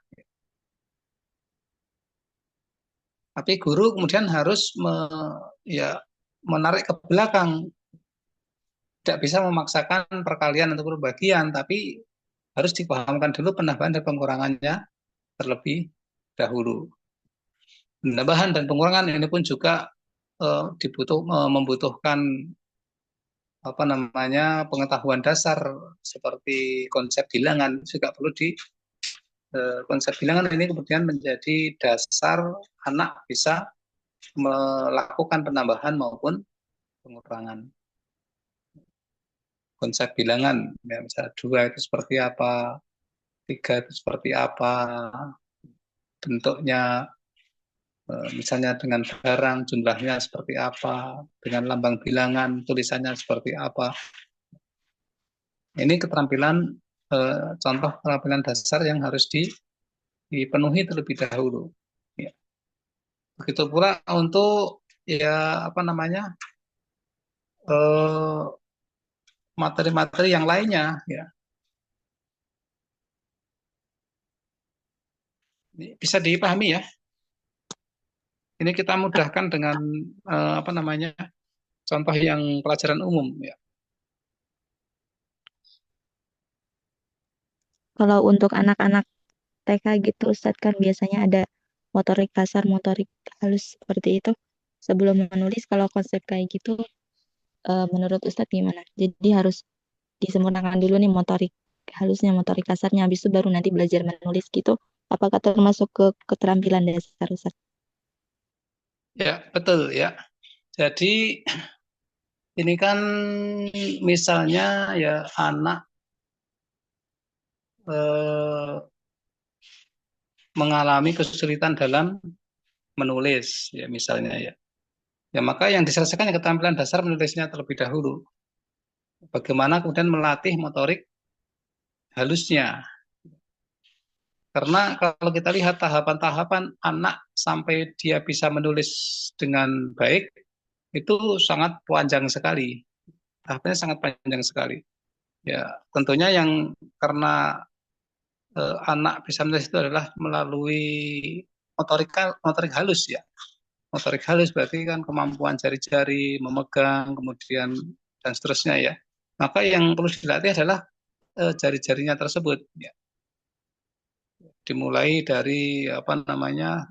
Tapi guru kemudian harus ya menarik ke belakang, tidak bisa memaksakan perkalian atau perbagian, tapi harus dipahamkan dulu penambahan dan pengurangannya terlebih dahulu. Penambahan dan pengurangan ini pun juga membutuhkan apa namanya pengetahuan dasar seperti konsep bilangan, juga perlu konsep bilangan ini kemudian menjadi dasar anak bisa melakukan penambahan maupun pengurangan. Konsep bilangan, ya, misalnya 2 itu seperti apa, 3 itu seperti apa, bentuknya, misalnya dengan barang jumlahnya seperti apa, dengan lambang bilangan tulisannya seperti apa. Ini keterampilan, contoh keterampilan dasar yang harus dipenuhi terlebih dahulu. Ya. Begitu pula untuk ya apa namanya materi-materi yang lainnya, ya. Ini bisa dipahami ya. Ini kita mudahkan dengan apa namanya contoh yang pelajaran umum, ya. Kalau untuk anak-anak TK gitu, Ustadz, kan biasanya ada motorik kasar, motorik halus seperti itu. Sebelum menulis, kalau konsep kayak gitu, menurut Ustadz gimana? Jadi harus disempurnakan dulu nih motorik halusnya, motorik kasarnya, habis itu baru nanti belajar menulis gitu. Apakah termasuk ke keterampilan dasar, Ustadz? Ya, betul ya. Jadi ini kan misalnya ya anak mengalami kesulitan dalam menulis ya misalnya ya. Ya maka yang diselesaikan keterampilan dasar menulisnya terlebih dahulu. Bagaimana kemudian melatih motorik halusnya. Karena kalau kita lihat tahapan-tahapan anak sampai dia bisa menulis dengan baik itu sangat panjang sekali. Tahapannya sangat panjang sekali. Ya, tentunya yang karena anak bisa menulis itu adalah melalui motorik halus ya. Motorik halus berarti kan kemampuan jari-jari memegang kemudian dan seterusnya ya. Maka yang perlu dilatih adalah jari-jarinya tersebut ya. Dimulai dari apa namanya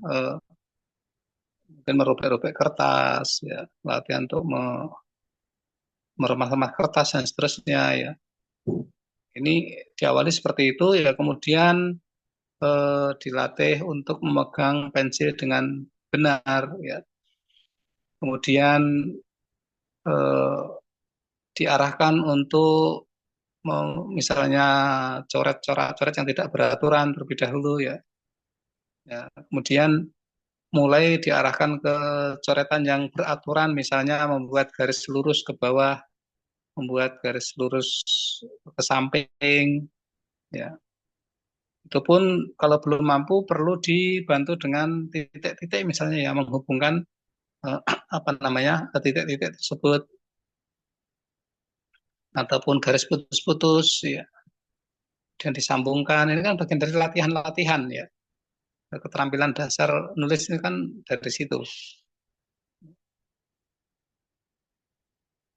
mungkin merobek-robek kertas ya, latihan untuk meremah-remah kertas dan seterusnya ya. Ini diawali seperti itu ya, kemudian dilatih untuk memegang pensil dengan benar ya. Kemudian eh, diarahkan untuk misalnya coret-coret yang tidak beraturan terlebih dahulu ya. Ya, kemudian mulai diarahkan ke coretan yang beraturan, misalnya membuat garis lurus ke bawah, membuat garis lurus ke samping ya. Itu pun kalau belum mampu perlu dibantu dengan titik-titik misalnya ya, menghubungkan apa namanya titik-titik tersebut ataupun garis putus-putus ya dan disambungkan. Ini kan bagian dari latihan-latihan ya. Keterampilan dasar nulis ini kan dari situ.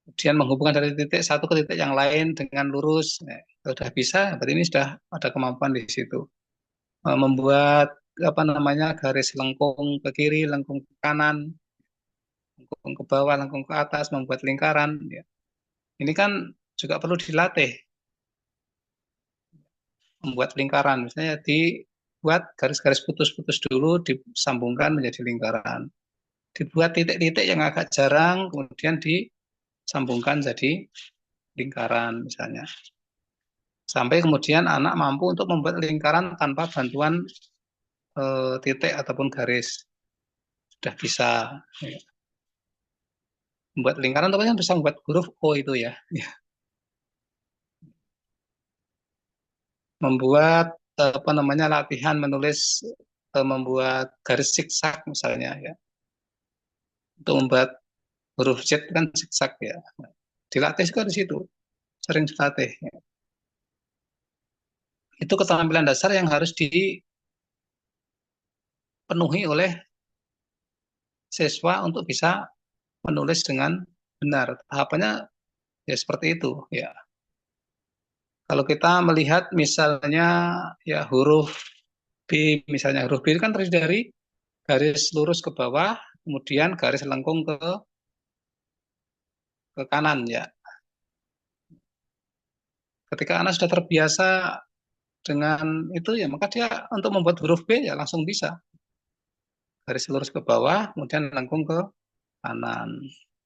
Kemudian menghubungkan dari titik satu ke titik yang lain dengan lurus. Nah, sudah bisa, berarti ini sudah ada kemampuan di situ. Membuat apa namanya garis lengkung ke kiri, lengkung ke kanan, lengkung ke bawah, lengkung ke atas, membuat lingkaran. Ya. Ini kan juga perlu dilatih. Membuat lingkaran, misalnya dibuat garis-garis putus-putus dulu, disambungkan menjadi lingkaran. Dibuat titik-titik yang agak jarang, kemudian disambungkan jadi lingkaran misalnya. Sampai kemudian anak mampu untuk membuat lingkaran tanpa bantuan titik ataupun garis. Sudah bisa. Membuat lingkaran itu kan bisa membuat huruf O itu ya. Membuat apa namanya latihan menulis, membuat garis zigzag misalnya ya. Untuk membuat huruf Z kan zigzag ya. Dilatih juga di situ, sering dilatih. Ya. Itu keterampilan dasar yang harus dipenuhi oleh siswa untuk bisa menulis dengan benar. Tahapannya ya seperti itu ya. Kalau kita melihat misalnya ya huruf B, misalnya huruf B itu kan terdiri dari garis lurus ke bawah, kemudian garis lengkung ke kanan ya. Ketika anak sudah terbiasa dengan itu ya, maka dia untuk membuat huruf B ya langsung bisa. Garis lurus ke bawah, kemudian lengkung ke kanan.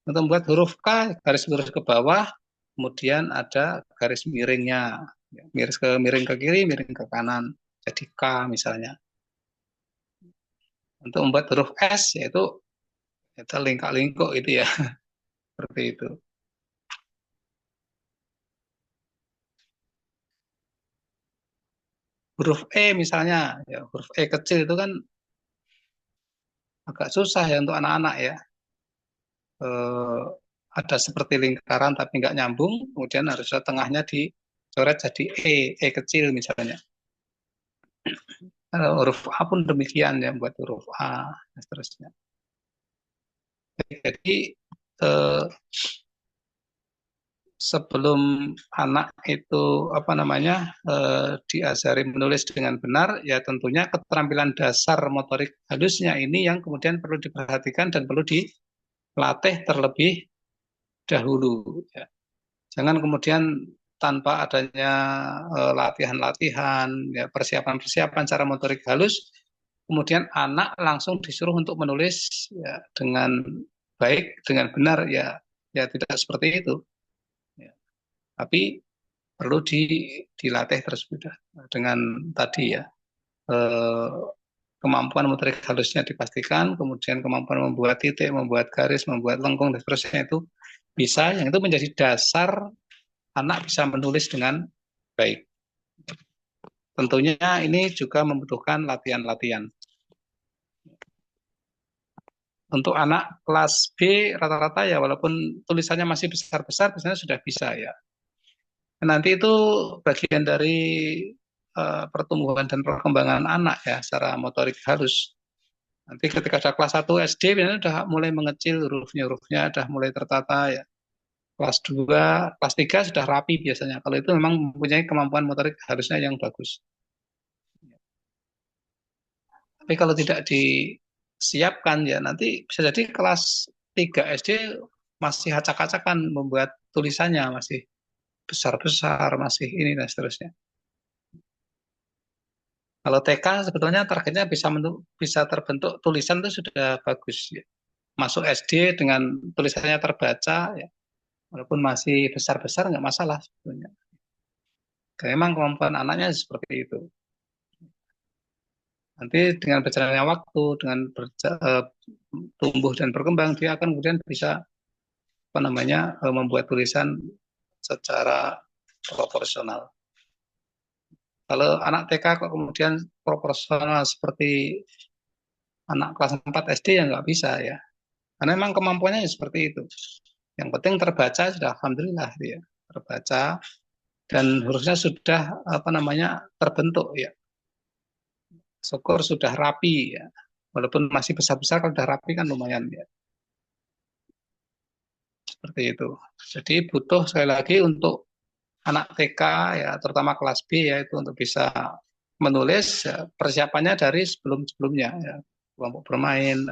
Untuk membuat huruf K, garis lurus ke bawah, kemudian ada garis miringnya. Miring ke kiri, miring ke kanan. Jadi K misalnya. Untuk membuat huruf S, yaitu itu lingkak-lingkuk itu ya. Seperti itu. Huruf E misalnya, ya, huruf E kecil itu kan agak susah ya untuk anak-anak ya. Eh, ada seperti lingkaran tapi nggak nyambung, kemudian harusnya tengahnya dicoret jadi E kecil misalnya. Huruf A pun demikian ya, buat huruf A dan seterusnya. Jadi eh, sebelum anak itu apa namanya diajari menulis dengan benar, ya tentunya keterampilan dasar motorik halusnya ini yang kemudian perlu diperhatikan dan perlu dilatih terlebih dahulu. Ya. Jangan kemudian tanpa adanya latihan-latihan, ya, persiapan-persiapan cara motorik halus, kemudian anak langsung disuruh untuk menulis ya, dengan baik, dengan benar, ya, ya tidak seperti itu. Ya. Tapi perlu dilatih terus dengan tadi ya kemampuan motorik halusnya dipastikan, kemudian kemampuan membuat titik, membuat garis, membuat lengkung dan seterusnya itu bisa, yang itu menjadi dasar anak bisa menulis dengan baik. Tentunya ini juga membutuhkan latihan-latihan. Untuk anak kelas B rata-rata ya walaupun tulisannya masih besar-besar, biasanya sudah bisa ya. Nanti itu bagian dari pertumbuhan dan perkembangan anak ya secara motorik halus. Nanti ketika ada kelas 1 SD biasanya sudah mulai mengecil hurufnya sudah mulai tertata ya. Kelas 2, kelas 3 sudah rapi biasanya. Kalau itu memang mempunyai kemampuan motorik halusnya yang bagus. Tapi kalau tidak disiapkan ya nanti bisa jadi kelas 3 SD masih acak-acakan membuat tulisannya, masih besar-besar, masih ini dan seterusnya. Kalau TK sebetulnya targetnya bisa terbentuk tulisan itu sudah bagus ya. Masuk SD dengan tulisannya terbaca ya. Walaupun masih besar-besar nggak masalah sebetulnya. Karena memang kemampuan anaknya seperti itu. Nanti dengan berjalannya waktu, dengan tumbuh dan berkembang, dia akan kemudian bisa apa namanya membuat tulisan secara proporsional. Kalau anak TK kok kemudian proporsional seperti anak kelas 4 SD ya nggak bisa ya. Karena memang kemampuannya seperti itu. Yang penting terbaca sudah alhamdulillah ya. Terbaca dan hurufnya sudah apa namanya terbentuk ya. Syukur sudah rapi ya. Walaupun masih besar-besar kalau sudah rapi kan lumayan ya. Seperti itu. Jadi butuh sekali lagi untuk anak TK ya terutama kelas B ya itu untuk bisa menulis ya, persiapannya dari sebelum-sebelumnya ya. Kelompok bermain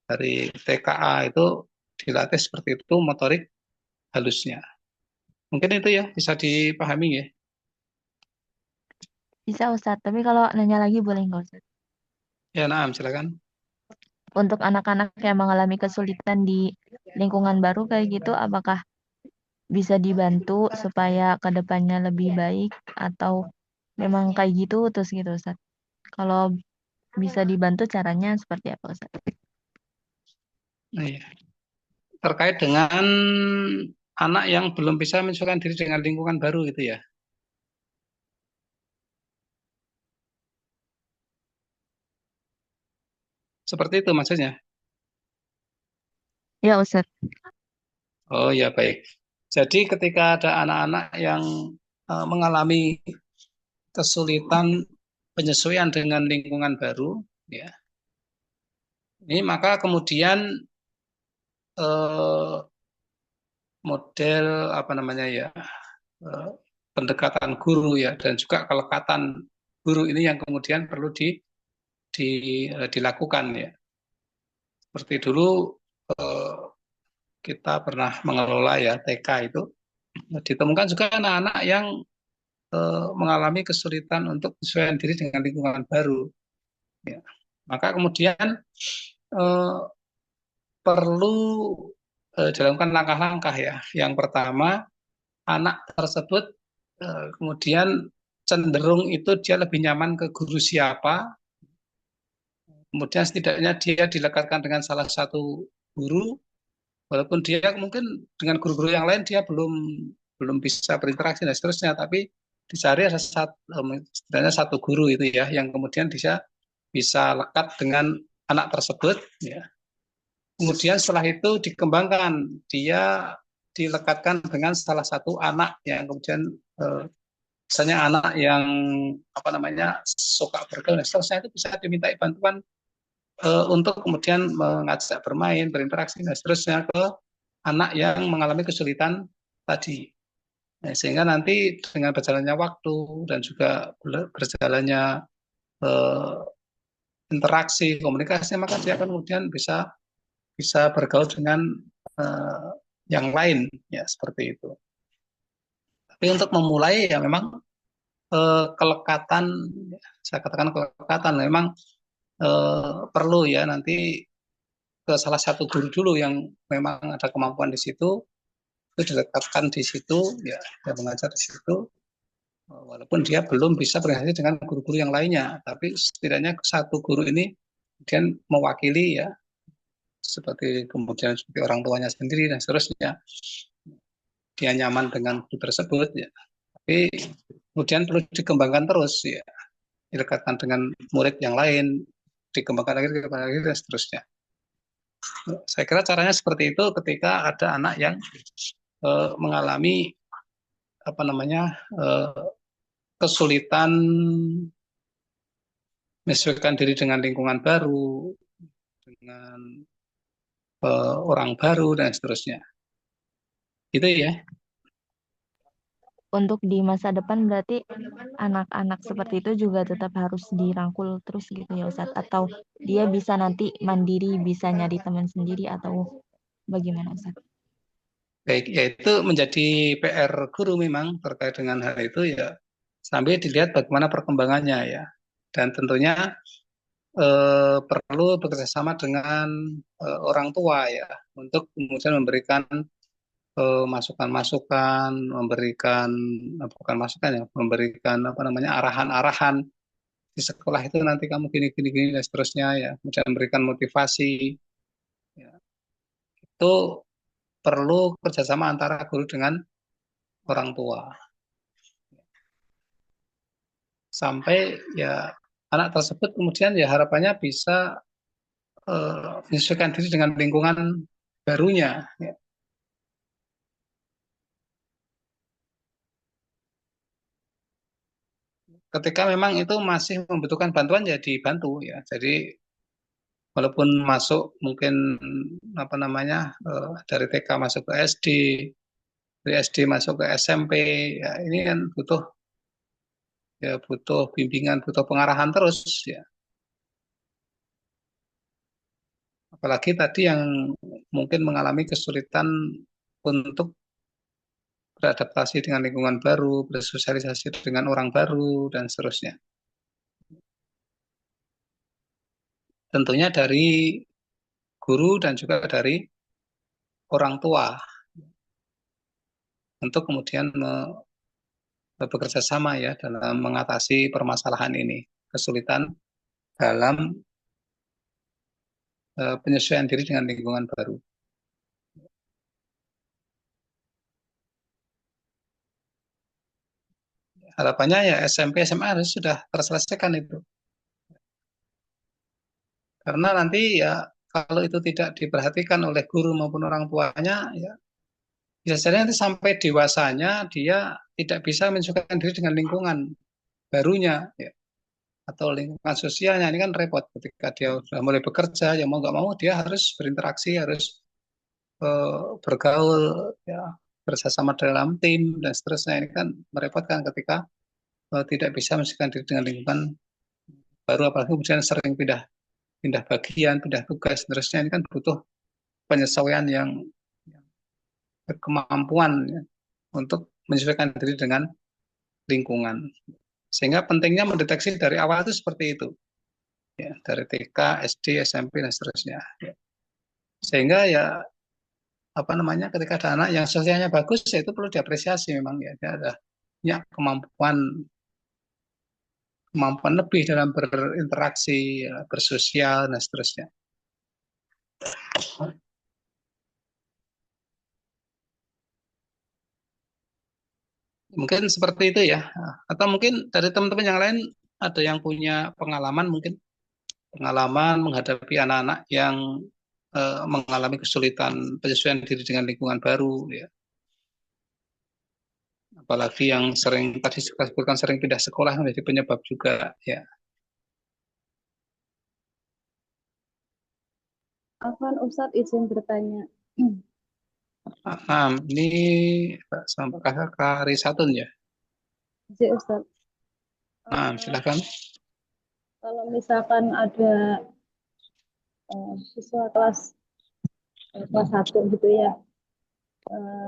dari TKA itu dilatih seperti itu motorik halusnya. Mungkin itu ya bisa dipahami ya. Bisa Ustadz, tapi kalau nanya lagi boleh nggak Ustadz? Ya, Naam, silakan. Untuk anak-anak yang mengalami kesulitan di lingkungan baru kayak gitu, apakah bisa dibantu supaya kedepannya lebih baik atau memang kayak gitu terus gitu Ustadz? Kalau bisa dibantu caranya seperti apa Ustadz? Iya. terkait dengan anak yang belum bisa menyesuaikan diri dengan lingkungan baru gitu ya. Seperti itu maksudnya. Ya, Ustadz. Oh ya baik. Jadi ketika ada anak-anak yang mengalami kesulitan penyesuaian dengan lingkungan baru, ya, ini maka kemudian eh, model apa namanya ya eh, pendekatan guru ya dan juga kelekatan guru ini yang kemudian perlu dilakukan ya. Seperti dulu eh, kita pernah mengelola ya TK itu ditemukan juga anak-anak yang mengalami kesulitan untuk menyesuaikan diri dengan lingkungan baru. Ya. Maka kemudian eh, perlu dilakukan langkah-langkah ya. Yang pertama, anak tersebut kemudian cenderung itu dia lebih nyaman ke guru siapa, kemudian setidaknya dia dilekatkan dengan salah satu guru, walaupun dia mungkin dengan guru-guru yang lain dia belum bisa berinteraksi dan seterusnya, tapi dicari ada setidaknya satu guru itu ya, yang kemudian bisa lekat dengan anak tersebut, ya. Kemudian setelah itu dikembangkan, dia dilekatkan dengan salah satu anak yang kemudian misalnya anak yang apa namanya suka bergaul dan seterusnya itu bisa dimintai bantuan untuk kemudian mengajak bermain, berinteraksi dan seterusnya ke anak yang mengalami kesulitan tadi. Nah, sehingga nanti dengan berjalannya waktu dan juga berjalannya eh, interaksi, komunikasi, maka dia akan kemudian bisa bisa bergaul dengan eh, yang lain, ya seperti itu. Tapi untuk memulai ya memang kelekatan, saya katakan kelekatan, memang perlu ya nanti ke salah satu guru dulu yang memang ada kemampuan di situ, itu dilekatkan di situ, ya, dia mengajar di situ, walaupun dia belum bisa berinteraksi dengan guru-guru yang lainnya, tapi setidaknya satu guru ini kemudian mewakili ya, seperti kemudian seperti orang tuanya sendiri dan seterusnya, dia nyaman dengan guru tersebut, ya. Tapi kemudian perlu dikembangkan terus, ya, dilekatkan dengan murid yang lain, dikembangkan lagi dan seterusnya. Saya kira caranya seperti itu ketika ada anak yang mengalami apa namanya kesulitan menyesuaikan diri dengan lingkungan baru, dengan orang baru dan seterusnya. Itu ya. Untuk di masa depan berarti anak-anak seperti itu juga tetap harus dirangkul terus gitu ya Ustadz? Atau dia bisa nanti mandiri, bisa nyari teman sendiri atau bagaimana Ustadz? Baik, ya itu menjadi PR guru memang terkait dengan hal itu ya. Sambil dilihat bagaimana perkembangannya ya. Dan tentunya perlu bekerjasama dengan orang tua ya untuk kemudian memberikan masukan-masukan, memberikan bukan masukan ya, memberikan apa namanya arahan-arahan di sekolah itu nanti kamu gini gini gini dan seterusnya ya, kemudian memberikan motivasi. Ya. Itu perlu kerjasama antara guru dengan orang tua sampai ya anak tersebut kemudian ya harapannya bisa menyesuaikan diri dengan lingkungan barunya. Ya. Ketika memang itu masih membutuhkan bantuan ya dibantu ya. Jadi walaupun masuk mungkin apa namanya dari TK masuk ke SD, dari SD masuk ke SMP, ya ini kan butuh bimbingan, butuh pengarahan terus ya. Apalagi tadi yang mungkin mengalami kesulitan untuk beradaptasi dengan lingkungan baru, bersosialisasi dengan orang baru dan seterusnya. Tentunya dari guru dan juga dari orang tua untuk kemudian bekerja sama ya dalam mengatasi permasalahan ini, kesulitan dalam penyesuaian diri dengan lingkungan baru. harapannya ya SMP SMA harus sudah terselesaikan itu. Karena nanti ya kalau itu tidak diperhatikan oleh guru maupun orang tuanya, ya biasanya nanti sampai dewasanya dia tidak bisa menyesuaikan diri dengan lingkungan barunya, ya, atau lingkungan sosialnya. Ini kan repot ketika dia sudah mulai bekerja, ya mau nggak mau dia harus berinteraksi, harus bergaul, ya, bersama dalam tim dan seterusnya. Ini kan merepotkan ketika tidak bisa menyesuaikan diri dengan lingkungan baru, apalagi kemudian sering pindah pindah bagian, pindah tugas, seterusnya. Ini kan butuh penyesuaian yang berkemampuan, ya, untuk menyesuaikan diri dengan lingkungan. Sehingga pentingnya mendeteksi dari awal itu seperti itu, ya, dari TK, SD, SMP dan seterusnya. Ya. Sehingga ya apa namanya, ketika ada anak yang sosialnya bagus, ya itu perlu diapresiasi memang, ya, dia ada punya kemampuan lebih dalam berinteraksi, ya, bersosial dan seterusnya. Mungkin seperti itu ya. Atau mungkin dari teman-teman yang lain ada yang punya pengalaman, mungkin pengalaman menghadapi anak-anak yang mengalami kesulitan penyesuaian diri dengan lingkungan baru, ya. Apalagi yang sering tadi disebutkan sering pindah sekolah menjadi penyebab juga, ya. Afwan Ustadz izin bertanya. Ini Pak sampai Kakak Karisatun ya. Izin Ustadz. Silakan. Kalau misalkan ada siswa kelas 1 gitu ya.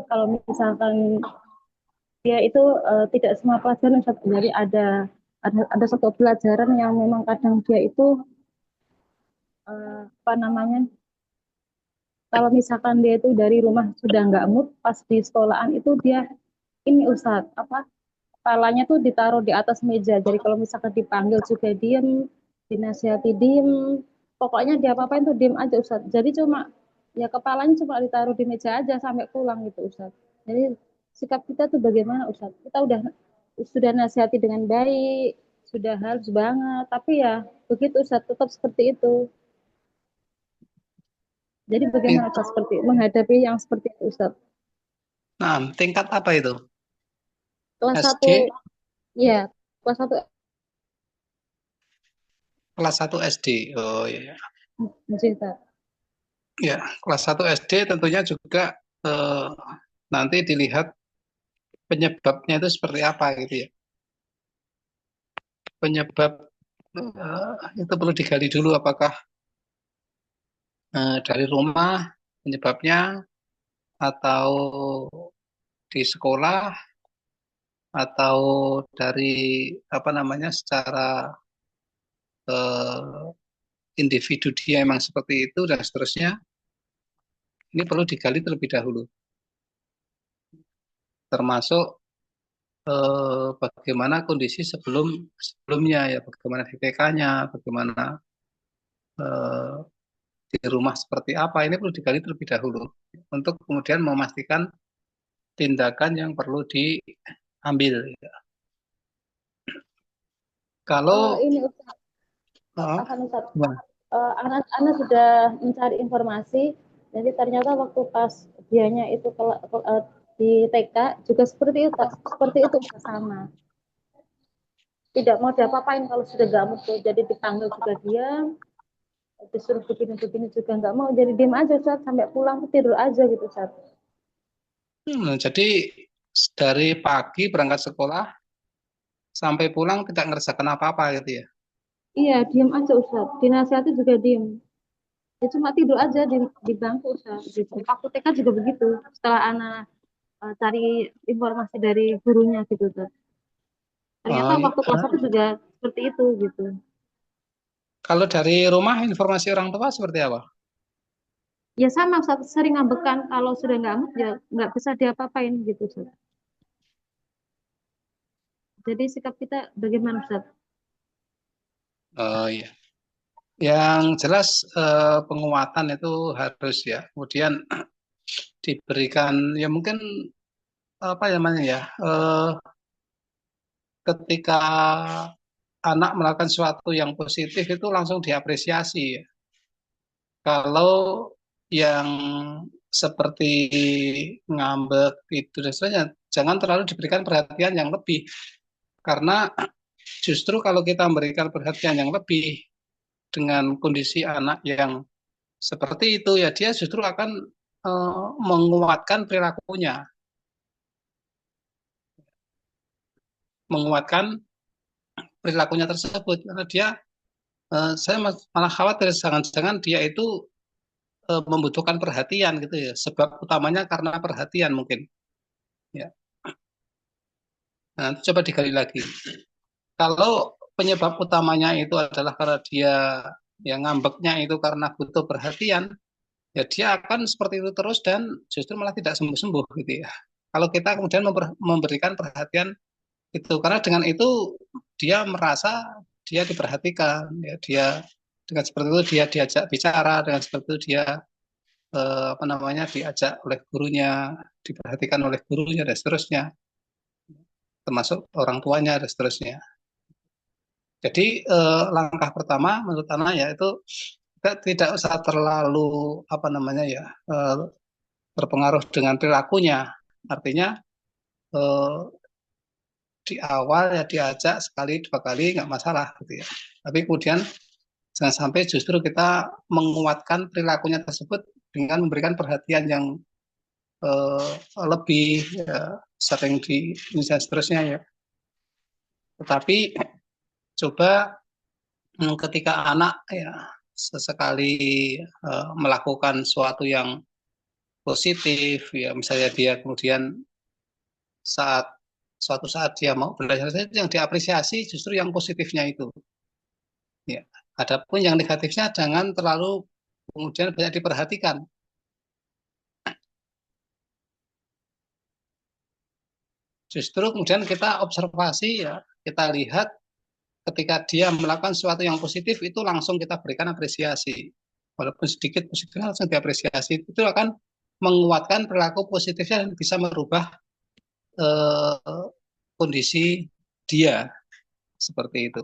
Kalau misalkan dia itu tidak semua pelajaran Ustadz, jadi ada satu pelajaran yang memang kadang dia itu apa namanya, kalau misalkan dia itu dari rumah sudah nggak mood, pas di sekolahan itu dia ini Ustadz, apa, kepalanya tuh ditaruh di atas meja. Jadi kalau misalkan dipanggil juga diem, dinasihati diem, pokoknya dia apa-apain tuh diem aja Ustadz. Jadi cuma ya kepalanya cuma ditaruh di meja aja sampai pulang gitu Ustadz. Jadi sikap kita tuh bagaimana Ustadz? Kita sudah nasihati dengan baik, sudah halus banget, tapi ya begitu Ustadz, tetap seperti itu. Jadi bagaimana Ustadz seperti menghadapi yang seperti itu Ustadz? Nah, tingkat apa itu? Kelas SD? 1, ya, kelas 1. Kelas 1 SD. Oh iya. Ya, kelas 1 SD tentunya juga nanti dilihat penyebabnya itu seperti apa gitu ya. Penyebab itu perlu digali dulu, apakah dari rumah penyebabnya, atau di sekolah, atau dari apa namanya secara individu dia emang seperti itu dan seterusnya. Ini perlu digali terlebih dahulu, termasuk bagaimana kondisi sebelumnya, ya, bagaimana di TK-nya, bagaimana di rumah seperti apa. Ini perlu digali terlebih dahulu untuk kemudian memastikan tindakan yang perlu diambil, ya. Kalau ini Ustaz, anak sudah mencari informasi, jadi ternyata waktu pas dianya itu di TK juga seperti itu sama. Tidak mau diapa-apain kalau sudah gak mau, jadi dipanggil juga diam, disuruh begini-begini juga nggak mau, jadi diam aja Ustaz, sampai pulang tidur aja gitu Ustaz. Jadi dari pagi berangkat sekolah sampai pulang tidak ngerjakan apa-apa gitu ya? Iya, diam aja Ustaz, dinasihati juga diam. Ya cuma tidur aja di bangku Ustaz. Gitu. Waktu TK juga begitu, setelah anak cari informasi dari gurunya gitu Ustaz. Ternyata waktu kelas 1 juga seperti itu gitu. Kalau dari rumah informasi orang tua seperti apa? Ya sama Ustaz, sering ngambekan, kalau sudah nggak mood ya nggak bisa diapa-apain gitu Ustaz. Jadi sikap kita bagaimana Ustaz? Oh iya. Yang jelas penguatan itu harus, ya. Kemudian diberikan ya mungkin apa namanya ya, ketika anak melakukan sesuatu yang positif itu langsung diapresiasi ya. Kalau yang seperti ngambek itu dan sebagainya, jangan terlalu diberikan perhatian yang lebih. Karena justru kalau kita memberikan perhatian yang lebih dengan kondisi anak yang seperti itu, ya dia justru akan menguatkan perilakunya, menguatkan perilakunya tersebut. Karena dia, saya malah khawatir jangan-jangan dia itu membutuhkan perhatian gitu ya. Sebab utamanya karena perhatian mungkin. Ya. Nah, coba digali lagi. Kalau penyebab utamanya itu adalah karena dia yang ngambeknya itu karena butuh perhatian, ya dia akan seperti itu terus dan justru malah tidak sembuh-sembuh gitu ya. Kalau kita kemudian memberikan perhatian itu, karena dengan itu dia merasa dia diperhatikan, ya dia dengan seperti itu dia diajak bicara, dengan seperti itu dia apa namanya diajak oleh gurunya, diperhatikan oleh gurunya dan seterusnya, termasuk orang tuanya dan seterusnya. Jadi langkah pertama menurut Ana ya itu kita tidak usah terlalu apa namanya ya berpengaruh dengan perilakunya. Artinya eh, di awal ya diajak sekali dua kali nggak masalah gitu ya. Tapi kemudian jangan sampai justru kita menguatkan perilakunya tersebut dengan memberikan perhatian yang lebih ya, sering di misalnya seterusnya ya. Tetapi coba ketika anak ya sesekali melakukan sesuatu yang positif ya misalnya dia kemudian saat suatu saat dia mau belajar yang diapresiasi justru yang positifnya itu ya. Adapun yang negatifnya jangan terlalu kemudian banyak diperhatikan. Justru kemudian kita observasi ya, kita lihat ketika dia melakukan sesuatu yang positif itu langsung kita berikan apresiasi. Walaupun sedikit positifnya langsung diapresiasi. Itu akan menguatkan perilaku positifnya dan bisa merubah eh, kondisi dia seperti itu.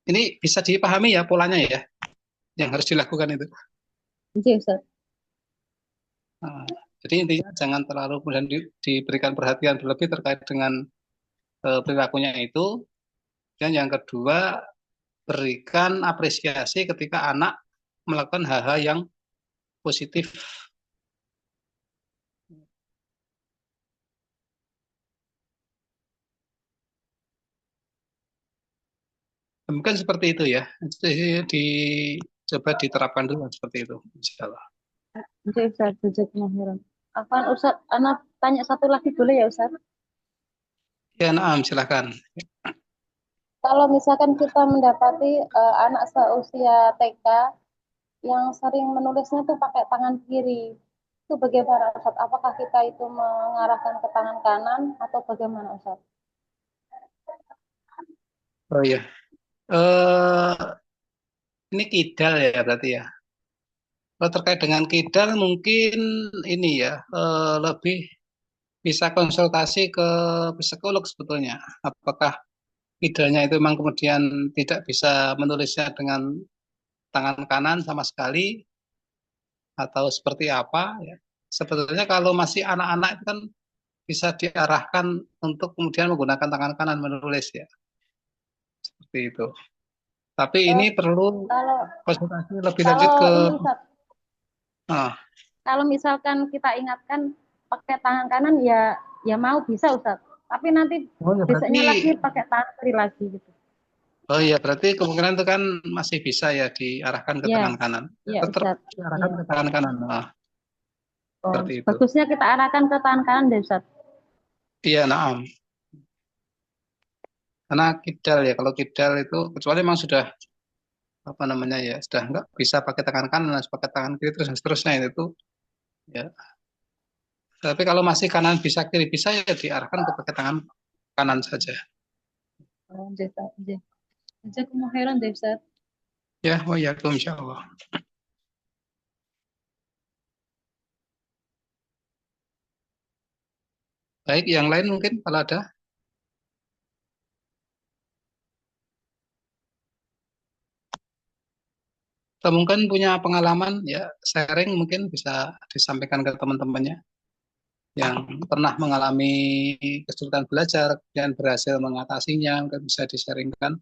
Ini bisa dipahami ya polanya ya, yang harus dilakukan itu. Iya, Ustaz. Nah, jadi intinya jangan terlalu kemudian diberikan perhatian berlebih terkait dengan perilakunya itu. Dan yang kedua, berikan apresiasi ketika anak melakukan hal-hal yang positif. Mungkin seperti itu ya. Jadi dicoba diterapkan dulu seperti itu. Insya Allah. Iya, Ustaz. Jazakumullah khairan. Afan, Ustaz, anak tanya satu lagi boleh ya, Ustaz? Ya, Naam, silakan. Kalau misalkan kita mendapati anak seusia TK yang sering menulisnya tuh pakai tangan kiri, itu bagaimana, Ustaz? Apakah kita itu mengarahkan ke tangan kanan atau bagaimana, Ustaz? Oh iya. Eh, ini kidal ya berarti ya. Kalau terkait dengan kidal mungkin ini ya lebih bisa konsultasi ke psikolog sebetulnya. Apakah kidalnya itu memang kemudian tidak bisa menulisnya dengan tangan kanan sama sekali atau seperti apa ya. Sebetulnya kalau masih anak-anak itu kan bisa diarahkan untuk kemudian menggunakan tangan kanan menulis ya. Seperti itu. Tapi Eh, ini perlu kalau konsultasi lebih lanjut kalau ke ini, Ustaz, ah, kalau misalkan kita ingatkan pakai tangan kanan ya ya mau bisa, Ustaz. Tapi nanti oh ya berarti besoknya lagi pakai tangan kiri lagi gitu. oh iya berarti kemungkinan itu kan masih bisa ya diarahkan ke Iya, tangan kanan. iya, Tetap Ustaz. diarahkan Iya. ke tangan kanan. Ah, Oh, seperti itu. bagusnya kita arahkan ke tangan kanan deh, Ustaz. Iya, naam. Karena kidal ya, kalau kidal itu kecuali memang sudah apa namanya ya, sudah nggak bisa pakai tangan kanan, harus pakai tangan kiri terus dan seterusnya itu ya. Tapi kalau masih kanan bisa kiri bisa ya diarahkan ke pakai tangan kanan saja. Oh, jazakumullah khairan deh, Ustaz. Ya, wa yakum insyaallah. Baik, yang lain mungkin kalau ada. Atau mungkin punya pengalaman ya sharing mungkin bisa disampaikan ke teman-temannya yang pernah mengalami kesulitan belajar dan berhasil mengatasinya, mungkin bisa di-sharingkan.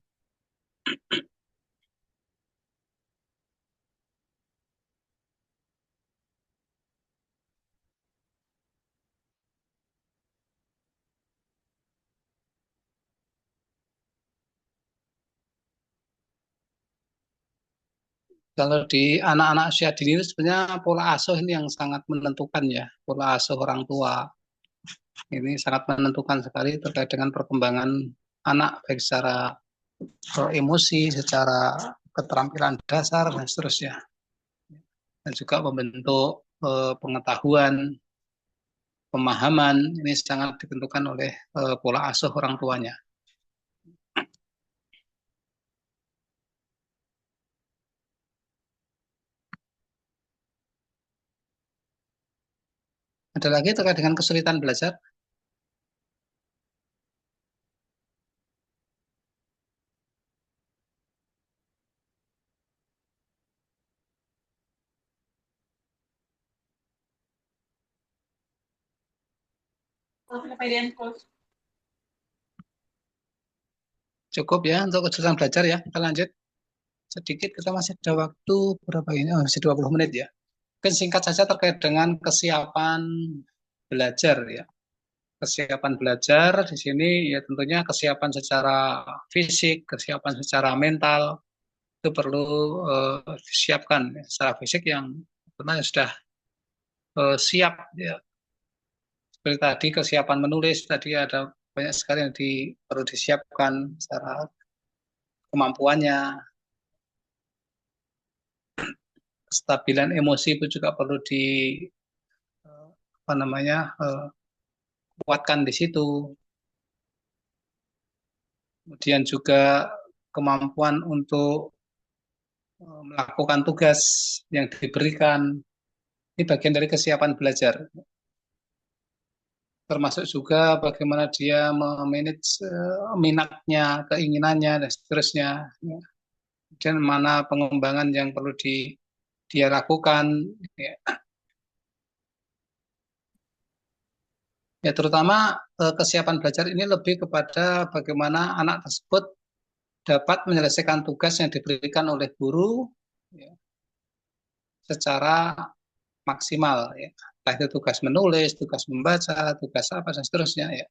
Kalau di anak-anak usia dini itu sebenarnya pola asuh ini yang sangat menentukan ya, pola asuh orang tua ini sangat menentukan sekali terkait dengan perkembangan anak baik secara emosi, secara keterampilan dasar dan seterusnya, dan juga membentuk pengetahuan, pemahaman ini sangat ditentukan oleh pola asuh orang tuanya. Ada lagi terkait dengan kesulitan belajar? Cukup ya untuk kesulitan belajar ya. Kita lanjut sedikit, kita masih ada waktu berapa ini? Oh, masih 20 menit ya. Mungkin singkat saja terkait dengan kesiapan belajar ya. Kesiapan belajar di sini ya tentunya kesiapan secara fisik, kesiapan secara mental itu perlu disiapkan ya. Secara fisik yang sebenarnya sudah siap ya. Seperti tadi kesiapan menulis tadi ada banyak sekali yang perlu disiapkan secara kemampuannya. Kestabilan emosi itu juga perlu apa namanya kuatkan di situ. Kemudian juga kemampuan untuk melakukan tugas yang diberikan. Ini bagian dari kesiapan belajar. Termasuk juga bagaimana dia memanage minatnya, keinginannya, dan seterusnya. Dan mana pengembangan yang perlu dia lakukan. Ya. Ya, terutama kesiapan belajar ini lebih kepada bagaimana anak tersebut dapat menyelesaikan tugas yang diberikan oleh guru ya, secara maksimal. Ya. Entah itu tugas menulis, tugas membaca, tugas apa, dan seterusnya. Ya.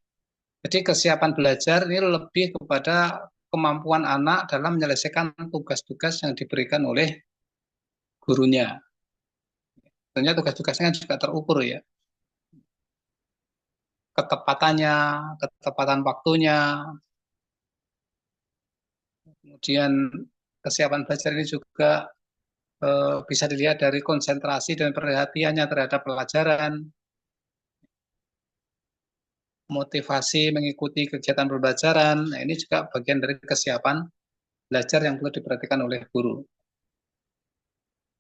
Jadi kesiapan belajar ini lebih kepada kemampuan anak dalam menyelesaikan tugas-tugas yang diberikan oleh gurunya. Tentunya tugas-tugasnya juga terukur ya. Ketepatannya, ketepatan waktunya, kemudian kesiapan belajar ini juga bisa dilihat dari konsentrasi dan perhatiannya terhadap pelajaran, motivasi mengikuti kegiatan pembelajaran. Nah, ini juga bagian dari kesiapan belajar yang perlu diperhatikan oleh guru.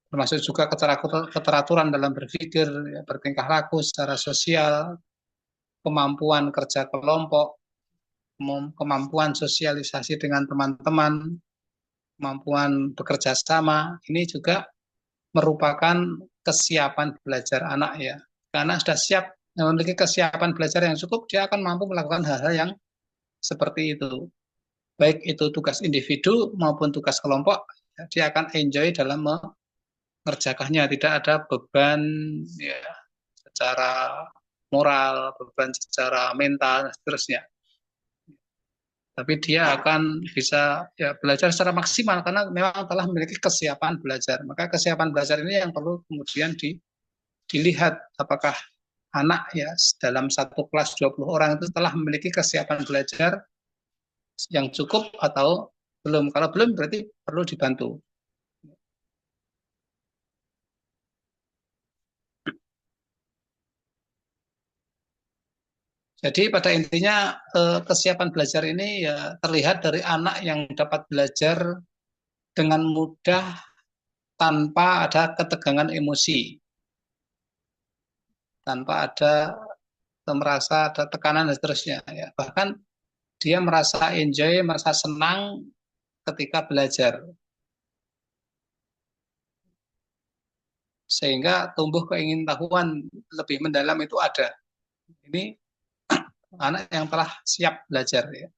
Termasuk juga keteraturan dalam berpikir, ya, bertingkah laku secara sosial, kemampuan kerja kelompok, kemampuan sosialisasi dengan teman-teman, kemampuan bekerja sama, ini juga merupakan kesiapan belajar anak ya. Karena sudah siap, memiliki kesiapan belajar yang cukup, dia akan mampu melakukan hal-hal yang seperti itu. Baik itu tugas individu maupun tugas kelompok, dia akan enjoy dalam mengerjakannya. Tidak ada beban ya, secara moral, beban secara mental, dan seterusnya. Tapi dia akan bisa ya, belajar secara maksimal karena memang telah memiliki kesiapan belajar. Maka kesiapan belajar ini yang perlu kemudian dilihat apakah anak ya dalam satu kelas 20 orang itu telah memiliki kesiapan belajar yang cukup atau belum. Kalau belum berarti perlu dibantu. Jadi pada intinya kesiapan belajar ini ya terlihat dari anak yang dapat belajar dengan mudah tanpa ada ketegangan emosi, tanpa ada atau merasa ada tekanan dan seterusnya ya. Bahkan dia merasa enjoy, merasa senang ketika belajar. Sehingga tumbuh keingintahuan lebih mendalam itu ada. Ini anak yang telah siap belajar ya.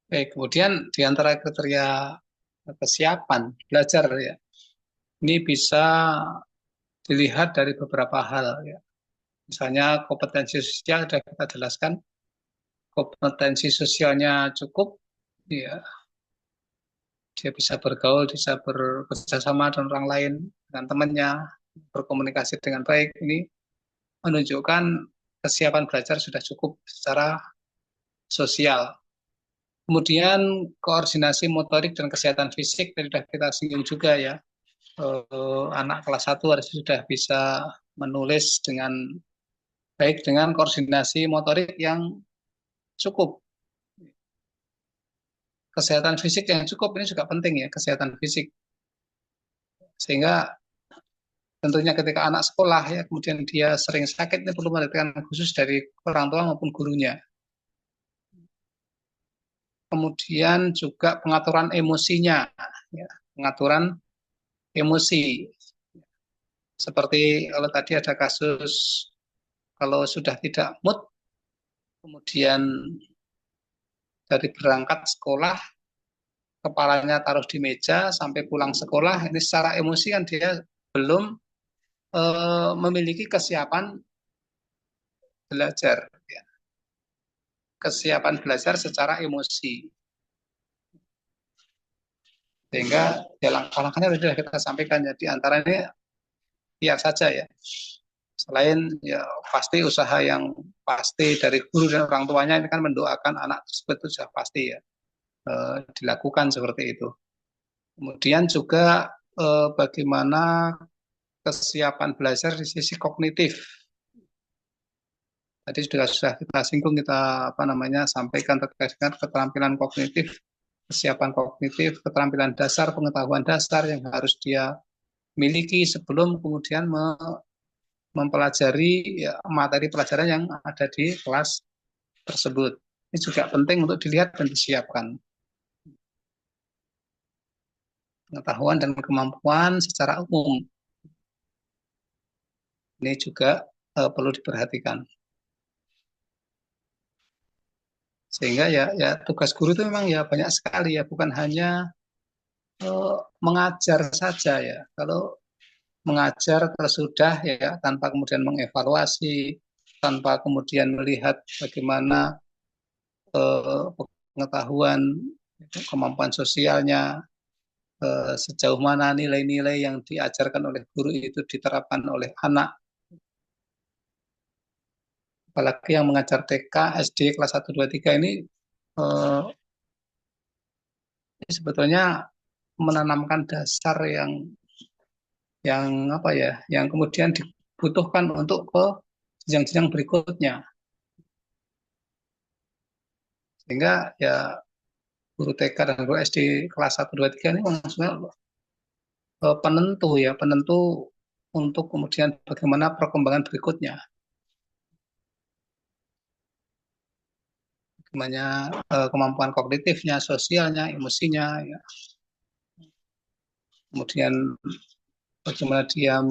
Baik, kemudian di antara kriteria kesiapan belajar ya, ini bisa dilihat dari beberapa hal ya. Misalnya kompetensi sosial sudah kita jelaskan, kompetensi sosialnya cukup, ya dia bisa bergaul, bisa bekerja sama dengan orang lain, dengan temannya, berkomunikasi dengan baik. Ini menunjukkan kesiapan belajar sudah cukup secara sosial. Kemudian koordinasi motorik dan kesehatan fisik tadi sudah kita singgung juga ya. Anak kelas 1 harus sudah bisa menulis dengan baik dengan koordinasi motorik yang cukup. Kesehatan fisik yang cukup ini juga penting ya, kesehatan fisik. Sehingga tentunya ketika anak sekolah ya, kemudian dia sering sakit, ini perlu perhatian khusus dari orang tua maupun gurunya. Kemudian juga pengaturan emosinya, ya, pengaturan emosi. Seperti kalau tadi ada kasus, kalau sudah tidak mood, kemudian dari berangkat sekolah, kepalanya taruh di meja sampai pulang sekolah, ini secara emosi kan dia belum memiliki kesiapan belajar, ya. Kesiapan belajar secara emosi. Sehingga ya langkah-langkahnya sudah kita sampaikan ya, di antaranya biar saja ya. Selain ya pasti usaha yang pasti dari guru dan orang tuanya ini kan mendoakan anak tersebut itu sudah pasti ya dilakukan seperti itu. Kemudian juga bagaimana kesiapan belajar di sisi kognitif. Tadi sudah kita singgung, kita sampaikan terkait dengan keterampilan kognitif, kesiapan kognitif, keterampilan dasar, pengetahuan dasar yang harus dia miliki sebelum kemudian mempelajari ya, materi pelajaran yang ada di kelas tersebut. Ini juga penting untuk dilihat dan disiapkan. Pengetahuan dan kemampuan secara umum. Ini juga perlu diperhatikan. Sehingga ya tugas guru itu memang ya banyak sekali ya, bukan hanya mengajar saja ya. Kalau mengajar terus sudah ya tanpa kemudian mengevaluasi, tanpa kemudian melihat bagaimana pengetahuan, kemampuan sosialnya, sejauh mana nilai-nilai yang diajarkan oleh guru itu diterapkan oleh anak. Apalagi yang mengajar TK, SD kelas 1, 2, 3 ini sebetulnya menanamkan dasar yang kemudian dibutuhkan untuk ke jenjang-jenjang berikutnya. Sehingga ya guru TK dan guru SD kelas 1, 2, 3 ini sebenarnya penentu untuk kemudian bagaimana perkembangan berikutnya. Bagaimana kemampuan kognitifnya, sosialnya, emosinya, ya. Kemudian bagaimana dia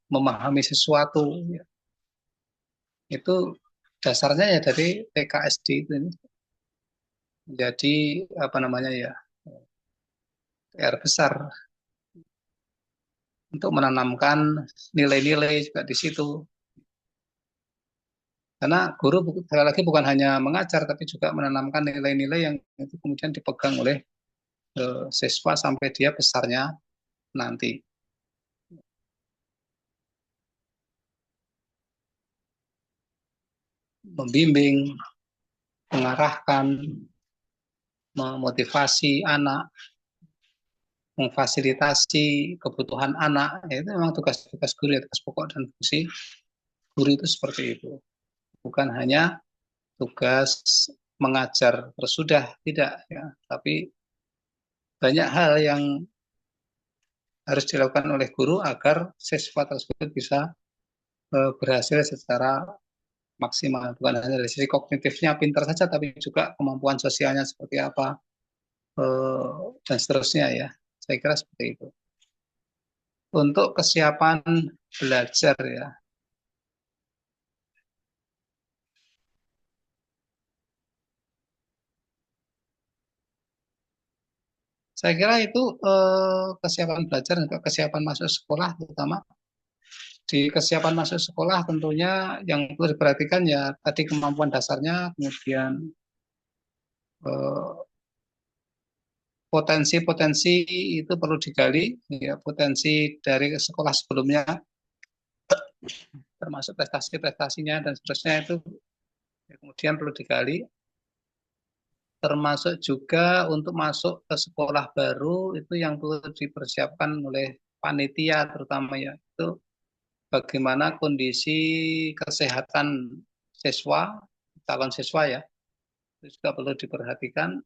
memahami sesuatu, ya. Itu dasarnya ya dari TK SD itu. Jadi ya PR besar untuk menanamkan nilai-nilai juga di situ. Karena guru sekali lagi bukan hanya mengajar, tapi juga menanamkan nilai-nilai yang itu kemudian dipegang oleh siswa sampai dia besarnya nanti. Membimbing, mengarahkan, memotivasi anak, memfasilitasi kebutuhan anak, ya itu memang tugas-tugas guru, ya, tugas pokok dan fungsi guru itu seperti itu. Bukan hanya tugas mengajar tersudah, tidak ya, tapi banyak hal yang harus dilakukan oleh guru agar siswa tersebut bisa berhasil secara maksimal. Bukan hanya dari sisi kognitifnya pintar saja, tapi juga kemampuan sosialnya seperti apa, dan seterusnya ya. Saya kira seperti itu. Untuk kesiapan belajar ya, saya kira itu kesiapan belajar dan juga kesiapan masuk sekolah, terutama di kesiapan masuk sekolah tentunya yang perlu diperhatikan ya tadi kemampuan dasarnya, kemudian potensi-potensi itu perlu digali, ya, potensi dari sekolah sebelumnya, termasuk prestasi-prestasinya dan seterusnya itu ya, kemudian perlu digali, termasuk juga untuk masuk ke sekolah baru itu yang perlu dipersiapkan oleh panitia terutama ya, itu bagaimana kondisi kesehatan siswa, calon siswa ya, itu juga perlu diperhatikan,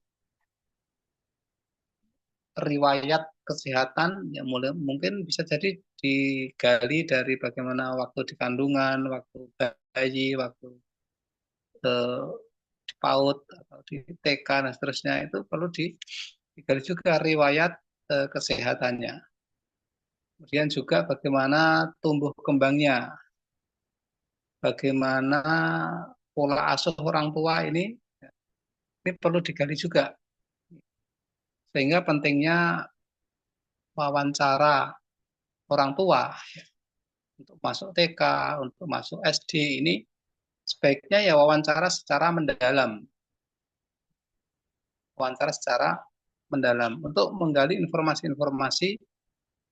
riwayat kesehatan yang mungkin bisa jadi digali dari bagaimana waktu di kandungan, waktu bayi, waktu di PAUD atau di TK dan seterusnya, itu perlu digali juga riwayat kesehatannya. Kemudian juga bagaimana tumbuh kembangnya, bagaimana pola asuh orang tua ini perlu digali juga. Sehingga pentingnya wawancara orang tua untuk masuk TK, untuk masuk SD ini sebaiknya ya wawancara secara mendalam. Wawancara secara mendalam untuk menggali informasi-informasi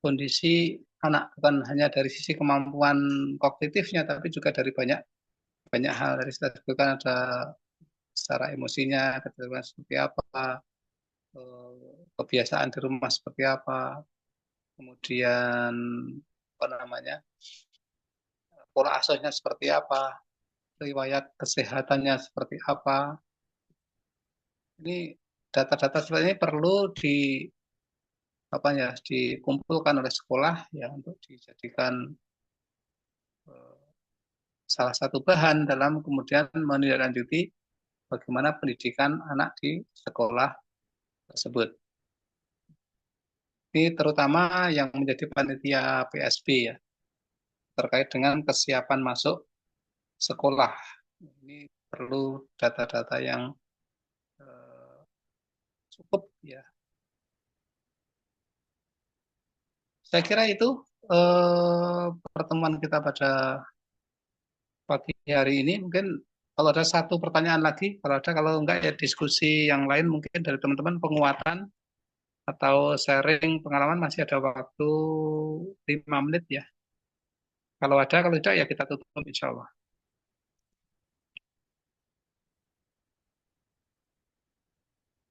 kondisi anak, bukan hanya dari sisi kemampuan kognitifnya, tapi juga dari banyak hal. Dari kita sebutkan ada secara emosinya, keterampilan seperti apa, kebiasaan di rumah seperti apa, kemudian apa namanya, pola asuhnya seperti apa, riwayat kesehatannya seperti apa. Ini data-data seperti ini perlu dikumpulkan oleh sekolah ya untuk dijadikan salah satu bahan dalam kemudian menindaklanjuti bagaimana pendidikan anak di sekolah tersebut. Ini terutama yang menjadi panitia PSB ya, terkait dengan kesiapan masuk sekolah. Ini perlu data-data yang cukup ya. Saya kira itu pertemuan kita pada pagi hari ini. Mungkin kalau ada satu pertanyaan lagi, kalau enggak ya diskusi yang lain mungkin dari teman-teman, penguatan atau sharing pengalaman, masih ada waktu 5 menit ya. Kalau ada, kalau tidak ya kita tutup insya Allah.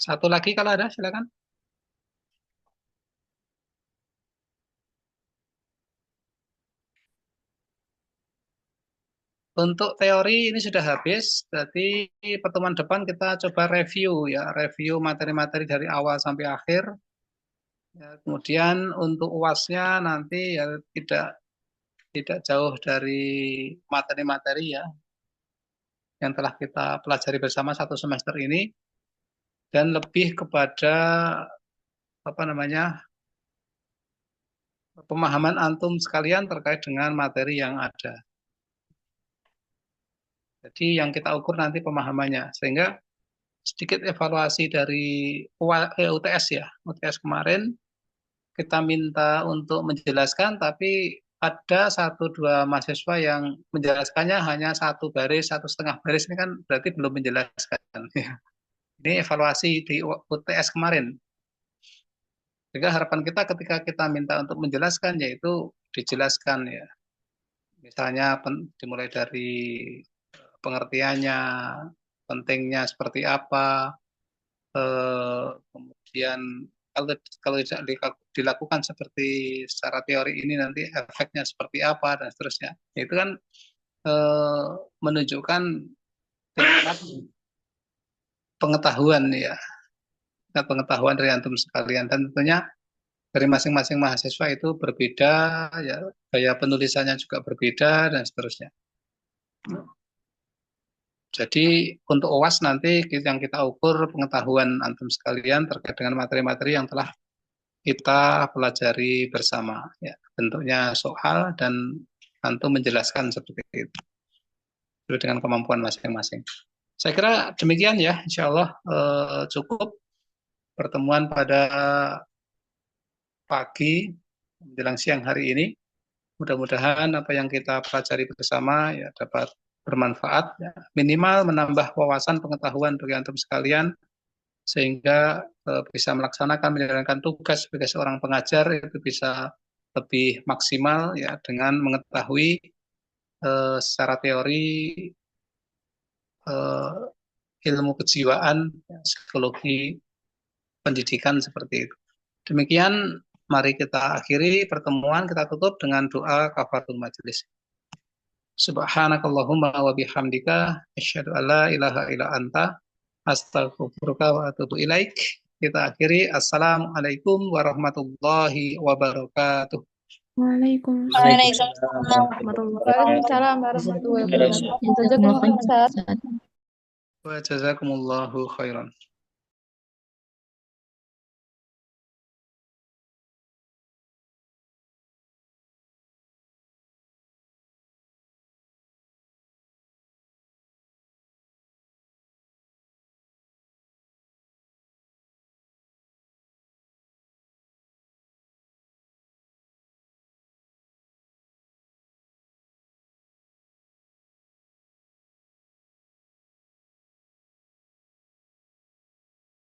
Satu lagi kalau ada, silakan. Untuk teori ini sudah habis, berarti pertemuan depan kita coba review ya, review materi-materi dari awal sampai akhir. Ya, kemudian untuk UASnya nanti ya tidak jauh dari materi-materi ya yang telah kita pelajari bersama satu semester ini, dan lebih kepada apa namanya, pemahaman antum sekalian terkait dengan materi yang ada. Jadi yang kita ukur nanti pemahamannya, sehingga sedikit evaluasi dari UTS ya, UTS kemarin kita minta untuk menjelaskan, tapi ada 1-2 mahasiswa yang menjelaskannya hanya 1 baris, 1,5 baris, ini kan berarti belum menjelaskan. Ini evaluasi di UTS kemarin. Sehingga harapan kita ketika kita minta untuk menjelaskan, yaitu dijelaskan ya. Misalnya dimulai dari pengertiannya, pentingnya seperti apa, kemudian kalau tidak dilakukan seperti secara teori ini nanti efeknya seperti apa dan seterusnya. Itu kan menunjukkan tingkat pengetahuan ya, tingkat pengetahuan dari antum sekalian, dan tentunya dari masing-masing mahasiswa itu berbeda ya, gaya penulisannya juga berbeda dan seterusnya. Jadi untuk UAS nanti yang kita ukur pengetahuan antum sekalian terkait dengan materi-materi yang telah kita pelajari bersama ya, bentuknya soal dan antum menjelaskan seperti itu sesuai dengan kemampuan masing-masing. Saya kira demikian ya, insya Allah cukup pertemuan pada pagi menjelang siang hari ini. Mudah-mudahan apa yang kita pelajari bersama ya dapat bermanfaat, ya. Minimal menambah wawasan pengetahuan bagi antum sekalian sehingga bisa melaksanakan menjalankan tugas sebagai seorang pengajar itu bisa lebih maksimal ya dengan mengetahui secara teori ilmu kejiwaan, psikologi, pendidikan seperti itu. Demikian, mari kita akhiri pertemuan, kita tutup dengan doa kafaratul majelis. Subhanakallahumma wa bihamdika asyhadu an la ilaha illa anta astaghfiruka wa atubu ilaik. Kita akhiri. Assalamualaikum warahmatullahi wabarakatuh. Waalaikumsalam warahmatullahi Waalaikumsalam warahmatullahi wabarakatuh. Jazakumullah khairan. Wa jazakumullahu khairan.